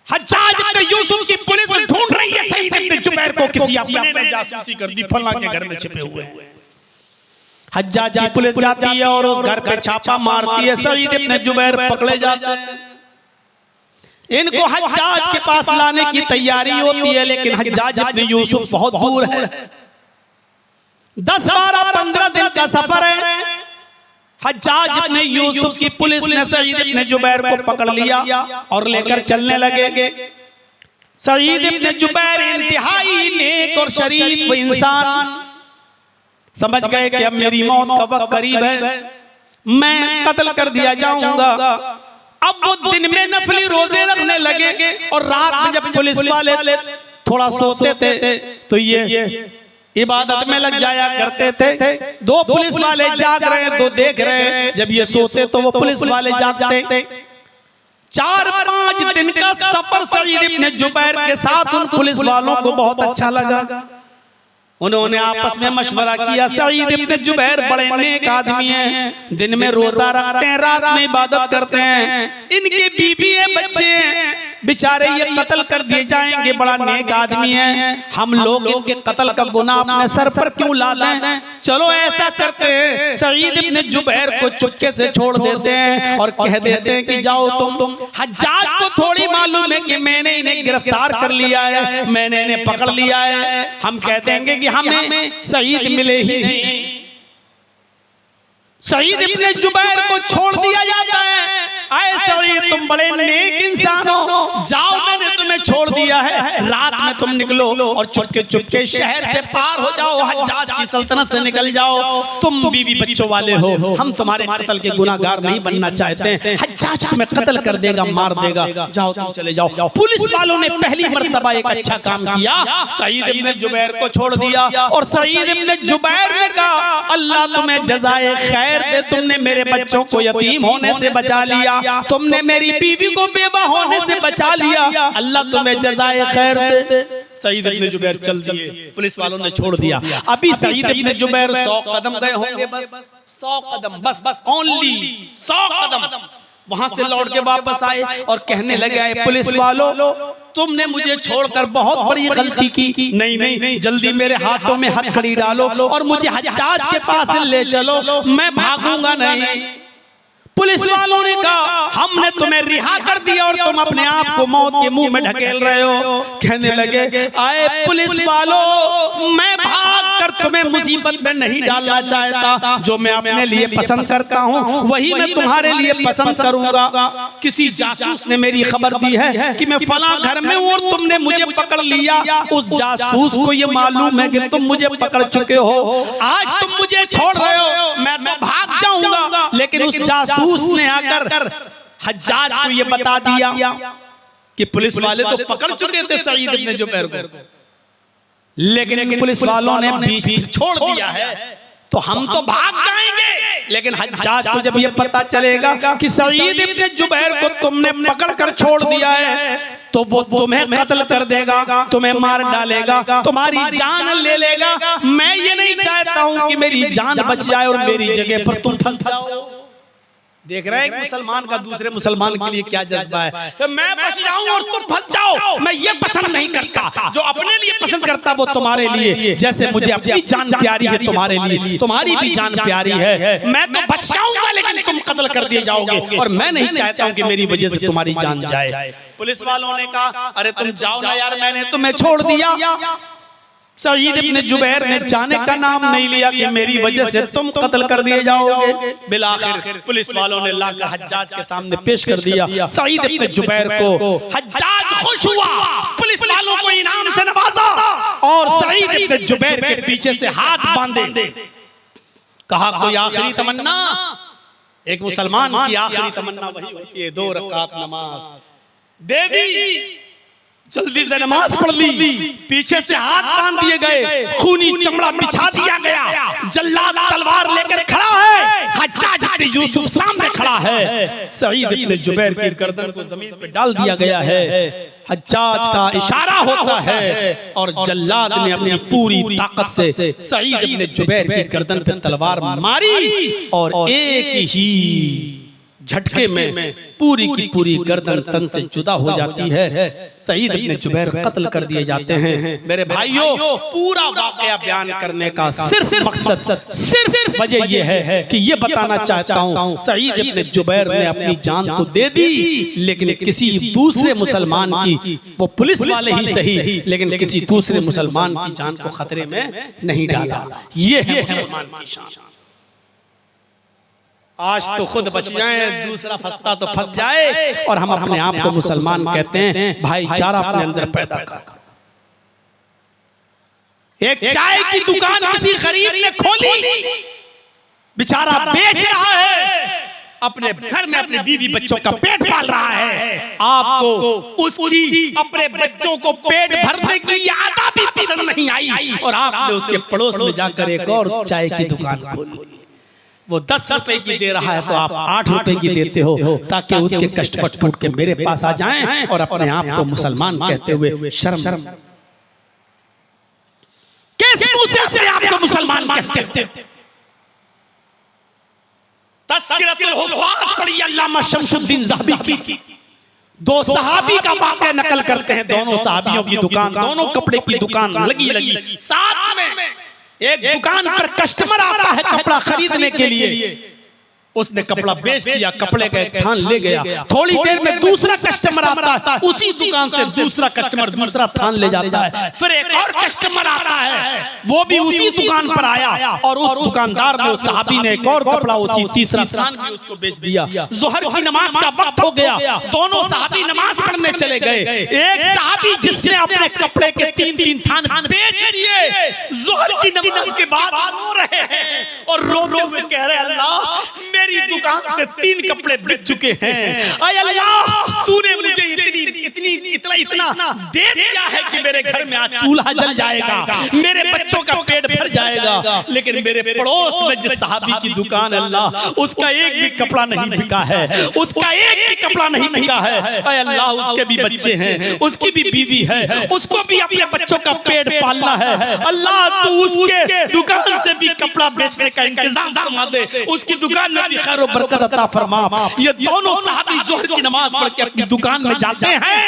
हज्जाज इब्न यूसुफ की पुलिस ढूंढ रही है सईद इब्न जुबैर को, किसी अपने ने जासूसी कर दी, फलां के घर में छिपे हुए हैं। हज्जाज की पुलिस जाती है और उस घर पे छापा मारती है, सईद इब्न जुबैर पकड़े जाते हैं। इनको हज्जाज के पास लाने की तैयारी होती है, लेकिन हज्जाज इब्न यूसुफ बहुत दूर है, 10, 12, 15 दिन का सफर है। हज्जाज इब्न यूसुफ की पुलिस ने सईद इब्न जुबैर को पकड़ लिया और लेकर चलने लगे। सईद इब्न जुबैर इंतहाई नेक और शरीफ इंसान, समझ गए कि अब मेरी मौत का वक्त करीब है, मैं कत्ल कर दिया जाऊंगा। अब वो दिन में नफली रोजे रखने लगे और रात में जब पुलिस वाले थोड़ा सोते थे तो ये इबादत में लग जाया करते थे। 2 पुलिस वाले जाग रहे हैं, 2 देख रहे हैं, जब ये सोते तो वो पुलिस वाले जागते। 4-5 दिन का सफर सईद इब्न जुबैर के साथ उन पुलिस वालों को बहुत अच्छा लगा। उन्होंने आपस में मशवरा किया, सईद इब्न जुबैर बड़े नेक आदमी हैं, दिन में रोजा रखते हैं, रात में इबादत करते हैं, इनके बीवी है, बच्चे हैं, बेचारे ये कत्ल कर दिए जाएंगे, बड़ा नेक आदमी है, हम लोग इनके कत्ल का गुनाह अपने सर पर क्यों ला लें? चलो ऐसा करते हैं, सईद इब्न जुबैर को चुपके से छोड़ देते हैं और कह देते हैं कि जाओ तुम। हज्जाज को थोड़ी मालूम है कि मैंने इन्हें गिरफ्तार कर लिया है, मैंने इन्हें पकड़ लिया है, हम कह देंगे कि हमें सईद मिले ही नहीं। सईद इब्न जुबैर को छोड़ दिया जाता है, आए सईद तुम बड़े नेक इंसान हो, जाओ मैंने तुम्हें छोड़ दिया है, रात में तुम निकलो और चुपके चुपके शहर से पार हो जाओ, हज्जाज की सल्तनत से निकल जाओ, तुम बीवी बच्चों वाले हो, हम तुम्हारे कत्ल के गुनाहगार नहीं बनना चाहते हैं, हज्जाज तुम्हें कत्ल कर देगा, मार देगा, जाओ तुम चले जाओ। पुलिस वालों ने पहली मर्तबा एक अच्छा काम किया, सईद इब्न जुबैर को छोड़ दिया और सईद इब्न जुबैर ने कहा अल्लाह तुम्हें जज़ाए खैर दे, तुमने मेरे बच्चों को यतीम होने से बचा लिया, तुमने मेरी बीवी को बेवा होने से बचा लिया, अल्लाह तुम्हें जज़ाए खैर दे। सईद इब्न जुबैर चल दिए, पुलिस वालों ने छोड़ दिया। अभी सईद इब्न जुबैर 100 कदम गए होंगे, बस 100 कदम, बस ओनली 100 कदम, वहां से लौट के वापस आए और कहने लगे, आए पुलिस वालों तुमने मुझे छोड़कर बहुत बड़ी गलती की, नहीं जल्दी मेरे हाथों में हथकड़ी डालो और मुझे हज्जाज के पास ले चलो, मैं भागूंगा नहीं। पुलिस वालों ने कहा हमने तुम्हें रिहा कर दिया और तुम अपने आप को मौत के मुंह में ढकेल रहे हो। कहने लगे, आए पुलिस वालों मैं भाग कर तुम्हें मुसीबत में नहीं डालना चाहता, जो मैं अपने लिए पसंद करता हूँ वही मैं तुम्हारे लिए पसंद करूंगा। किसी जासूस ने मेरी खबर दी है कि मैं फलां घर में हूँ और तुमने मुझे पकड़ लिया, उस जासूस को ये मालूम है कि तुम मुझे पकड़ चुके हो, आज तुम मुझे छोड़ रहे हो, मैं तो भाग जाऊंगा, लेकिन उस जासूस ने आकर हज्जाज को ये बता दिया कि पुलिस वाले तो पकड़ चुके थे सईद इब्न जुबैर को, लेकिन पुलिस वालों ने बीच छोड़ दिया है, तो हम तो भाग जाएंगे। लेकिन हज्जाज को जब ये पता चलेगा कि सईद इब्न जुबैर को तुमने पकड़ कर छोड़ दिया है, तो वो तुम्हें कत्ल कर देगा, तुम्हें मार डालेगा, तुम्हारी जान ले लेगा। मैं ये नहीं चाहता हूं कि मेरी जान बच जाए और मेरी जगह पर तुम फंस जाओ। देख रहे हैं मुसलमान का दूसरे मुसलमान के लिए क्या जज्बा है। तो मैं फंस जाऊं और तुम फंस जाओ, मैं ये पसंद नहीं करता। जो अपने लिए पसंद करता वो तुम्हारे लिए, जैसे मुझे अपनी जान प्यारी है तुम्हारे लिए, तुम्हारी भी जान प्यारी है। मैं तो बच जाऊंगा लेकिन तुम कत्ल कर दिए जाओगे, और मैं नहीं चाहता हूं कि मेरी वजह से तुम्हारी जान जाए। पुलिस वालों ने कहा अरे तुम जाओ ना यार, मैंने तुम्हें छोड़ दिया। सईद इब्न जुबैर ने जाने का नाम नहीं लिया कि मेरी वजह से तुम कत्ल कर दिए जाओगे। बिलाखिर पुलिस वालों ने लाकर हज्जाज के सामने पेश कर दिया सईद इब्न जुबैर को। हज्जाज खुश हुआ, पुलिस वालों को इनाम से नवाजा और सईद इब्न जुबैर के पीछे से हाथ बांधे। कहा कोई आखिरी तमन्ना? एक मुसलमान की आखिरी तमन्ना वही होती है 2 रकात नमाज। दे दी, जल्दी से नमाज पढ़ ली। पीछे से हाथ बांध दिए गए, खूनी चमड़ा बिछा दिया गया। जल्लाद तलवार लेकर खड़ा है, हज्जाज इब्न यूसुफ सामने खड़ा है। सईद इब्न जुबैर की गर्दन को जमीन पे डाल दिया गया है। हज्जाज का इशारा होता है और जल्लाद ने अपनी पूरी ताकत से सईद इब्न जुबैर की गर्दन पे तलवार मारी और एक ही झटके में पूरी की पूरी गर्दन तन से जुदा हो जाती है। सईद इब्न जुबैर कत्ल कर दिए जाते हैं। मेरे भाइयों, पूरा वाकया बयान करने का सिर्फ मकसद, सिर्फ वजह यह है कि ये बताना चाहता हूँ सईद इब्न जुबैर ने अपनी जान तो दे दी, लेकिन किसी दूसरे मुसलमान की, वो पुलिस वाले ही सही, लेकिन किसी दूसरे मुसलमान की जान को खतरे में नहीं डाला। ये है मुसलमान की शान। आज तो खुद बच जाए, दूसरा फंसता तो फंस जाए, और हम अपने आप को मुसलमान कहते हैं। भाईचारा अपने अंदर पैदा कर। एक चाय की दुकान किसी गरीब ने खोली, बेचारा बेच रहा है, अपने घर में अपने बीवी बच्चों का पेट पाल रहा है। आपको उसकी अपने बच्चों को पेट भरने की आदत भी पसंद नहीं आई, और आपने उसके पड़ोस में जाकर एक और चाय की दुकान खोली। वो 10 रुपए की दे रहा है तो आप 8 रुपए की देते हो, ताकि उसके कष्टपट टूट के मेरे पास आ जाएं और अपने आप को मुसलमान कहते हुए शर्म। किस मुंह से अपने आप को मुसलमान कहते हो? तज़किरतुल हुफ़ाज़ पढ़िए अल्लामा शमसुद्दीन ज़हबी की। 2 सहाबी का वाक़या नकल करते हैं। दोनों सहाबियों की दुकान, दोनों कपड़े की दुकान लगी। साथ में एक दुकान पर कस्टमर आता है कपड़ा खरीदने के लिए। उसने कपड़ा बेच दिया, कपड़े का एक थान ले गया। थोड़ी देर में दूसरा कस्टमर आता है, उसी दुकान से दूसरा कस्टमर दूसरा थान ले जाता है। फिर एक और कस्टमर आता है, वो भी उसी दुकान पर आया, और उस दुकानदार ने, उस सहाबी ने एक और कपड़ा, उसी तीसरा थान भी उसको बेच दिया। ज़ोहर की नमाज का वक्त हो गया, दोनों सहाबी नमाज पढ़ने चले गए। एक सहाबी जिसने अपने कपड़े के 3-3 थान बेच दिए, ज़ोहर की नमाज के बाद रो रहे हैं और रो हुए कह रहे अल्लाह, मेरी दुकान से 3 कपड़े बिक चुके हैं। आय अल्लाह, तूने मुझे इतना दे दिया है कि मेरे घर में आज चूल्हा जल जाएगा, मेरे बच्चों का पेट भर जाएगा, लेकिन मेरे पड़ोस में जिस सहाबी की दुकान, अल्लाह, उसका एक भी कपड़ा नहीं बिका है, उसका एक भी कपड़ा नहीं बिका है। आय अल्लाह, उसके भी बच्चे हैं, उसकी भी बीवी है, उसको भी अपने बच्चों का पेट पालना है। अल्लाह, तू उसके दुकान से भी कपड़ा बेचने का इंतजाम फरमा दे, उसकी दुकान में भी खैर और बरकत अता फरमा। ये दोनों सहाबी ज़ोहर की नमाज पढ़ के अपनी दुकान में जाते हैं,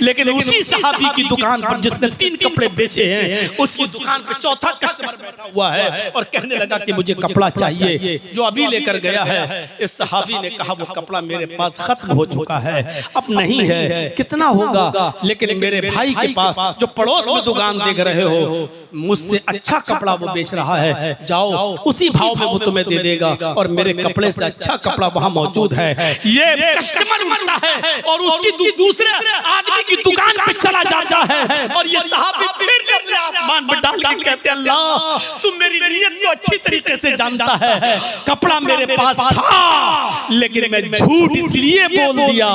लेकिन उसी सहाबी की दुकान पर जिसने 3 कपड़े बेचे हैं, उसकी दुकान पे चौथा कस्टमर बैठा हुआ है और कहने लगा कि मुझे कपड़ा चाहिए, जो अभी लेकर गया है। इस सहाबी ने कहा वो कपड़ा मेरे पास खत्म हो चुका है, अब नहीं है, कितना होगा? लेकिन मेरे भाई के पास जो पड़ोस में दुकान देख रहे हो, मुझसे अच्छा कपड़ा वो बेच रहा है, जाओ उसी भाव में वो तुम्हें दे देगा, और मेरे कपड़े से अच्छा कपड़ा वहां मौजूद है। ये कस्टमर बनता है और उसकी दूसरे आदमी की दुकान पे चला जाता है, और ये सहाबी फिर नजर आसमान में डाल के कहते अल्लाह, तुम मेरी नीयत को अच्छी तरीके से जानता है। कपड़ा मेरे पास था, लेकिन मैं झूठ इसलिए बोल दिया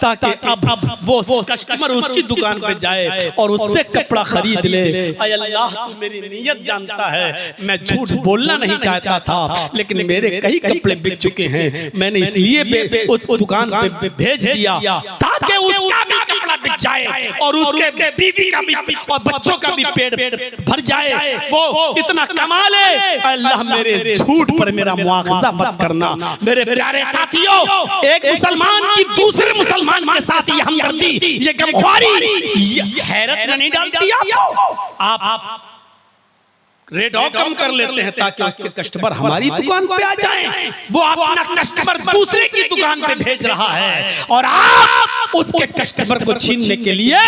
ताकि अब वो कस्टमर उसकी दुकान पे जाए और उससे कपड़ा खरीद ले। आय अल्लाह, तू मेरी नीयत जानता है, मैं झूठ बोलना नहीं चाहता था, लेकिन मेरे कई कपड़े बिक चुके हैं, मैंने इसलिए उस दुकान पे भेज दिया ताकि उसका भी कपड़ा बिक जाए और उसके बीवी का भी और बच्चों का भी पेट भर जाए, वो इतना कमा ले। अल्लाह मेरे झूठ पर मेरा मुआवजा मत करना। मेरे प्यारे साथियों, एक मुसलमान की दूसरे मुसलमान के साथ ये हमदर्दी, ये गमख्वारी हैरत में नहीं डालती आपको? आप रेट और कम कर लेते हैं ताकि उसके कस्टमर हमारी दुकान पे आ जाएं। वो अपना कस्टमर दूसरे की दुकान पे भेज रहा है और आप उसके कस्टमर को छीनने के लिए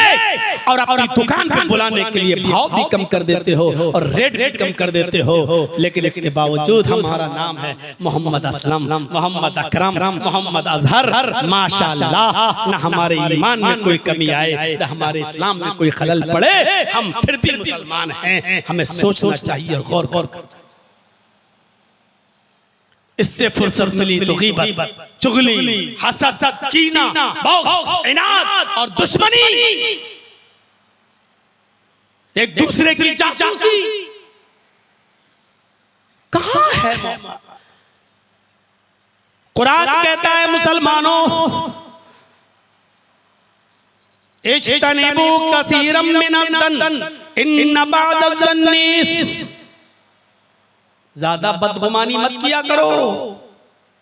और अपनी दुकान पे बुलाने के लिए भाव भी कम कर देते हो और रेट कम कर देते हो। लेकिन इसके बावजूद हमारा नाम है मोहम्मद असलम, मोहम्मद अकरम, मोहम्मद अजहर, माशाअल्लाह। न हमारे ईमान में कोई कमी आए, न हमारे इस्लाम में कोई खलल पड़े, हम फिर भी मुसलमान हैं। हमें सोचना चाहिए और गौर कर। इससे फुर्सत मिली तो गीबत, चुगली, हसद, कीना, बग़्ज़, इनाद और दुश्मनी, एक दूसरे की जासूसी कहां है? कुरान कहता है मुसलमानों, इज्तनिबू कसीरम मिनद्दन इन्न बअदज़-ज़न्नी, ज्यादा बदगुमानी मत किया करो।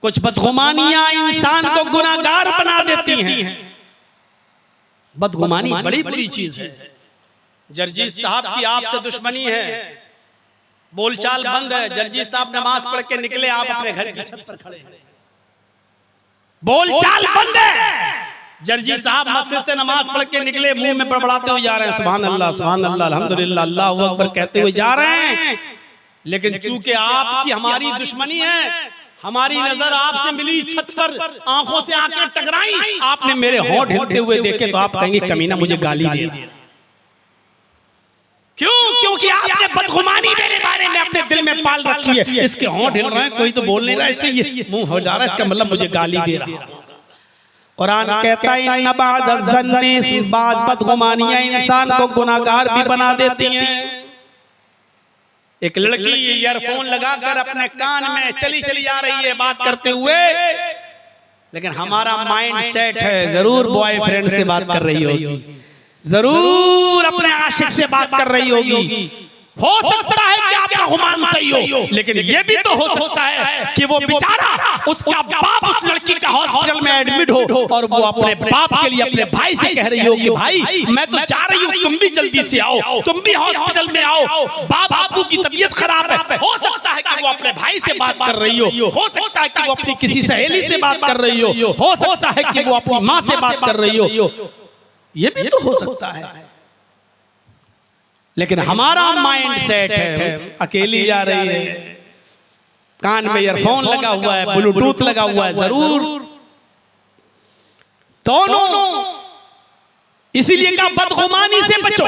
कुछ बदगुमानियां इंसान को गुनाहगार बना देती हैं। बदगुमानी बड़ी बुरी चीज है। जर्जीस साहब की आपसे दुश्मनी है, बोलचाल बंद है। जर्जीस साहब नमाज पढ़ के निकले, आप अपने घर की छत पर खड़े हैं, बोलचाल बंद है। जर्जी साहब मस्जिद से नमाज पढ़ के निकले, मुंह में बड़बड़ाते हुए जा रहे हैं, सुभान अल्लाह, सुभान अल्लाह, अल्हम्दुलिल्लाह, अल्लाहु अकबर कहते हुए जा रहे हैं। लेकिन चूंकि आपकी हमारी दुश्मनी है, हमारी नजर आपसे मिली, छत पर आंखों से आंखें टकराई, आपने मेरे होंठ हिलते हुए देखे तो आप कहेंगे कमीना मुझे गाली दे रहा है। क्यों? क्योंकि आपने बदगुमानी मेरे बारे में अपने दिल में पाल रखी है। इसके होंठ हिल रहे हैं, कोई तो बोल नहीं रहा, इससे ये मुंह हो जा रहा है, इसका मतलब मुझे गाली दे रहा है। कुरान कहता है इन्न बअदज़-ज़न्नी, बाज़ बदगुमानियां इंसान को गुनाहगार भी बना देती हैं। एक लड़की ईयरफोन लगाकर अपने कान में चली आ रही है बात करते हुए, लेकिन हमारा माइंड सेट है जरूर बॉयफ्रेंड से बात कर रही होगी, जरूर अपने आशिक से बात कर रही होगी। हो सकता है कि आपका गुमान सही हो, लेकिन ये भी तो हो सकता है कि वो बेचारा, उसका बाप उस लड़की का हॉस्पिटल में एडमिट हो और वो अपने बाप के लिए अपने भाई से कह रही हो कि भाई मैं तो जा रही हूँ, तुम भी जल्दी से आओ, तुम भी हॉस्पिटल में आओ, बाबू की तबीयत खराब है। हो सकता है कि वो अपने भाई से बात कर रही हो सकता है कि वो अपनी किसी सहेली से बात कर रही हो सकता है कि वो अपनी माँ से बात कर रही हो, ये भी तो हो सकता है। लेकिन हमारा माइंड सेट है अकेली जा रही है, कान में ईयरफोन लगा हुआ है, ब्लूटूथ लगा हुआ है, जरूर दोनों। इसीलिए कहा बदगुमानी से बचो।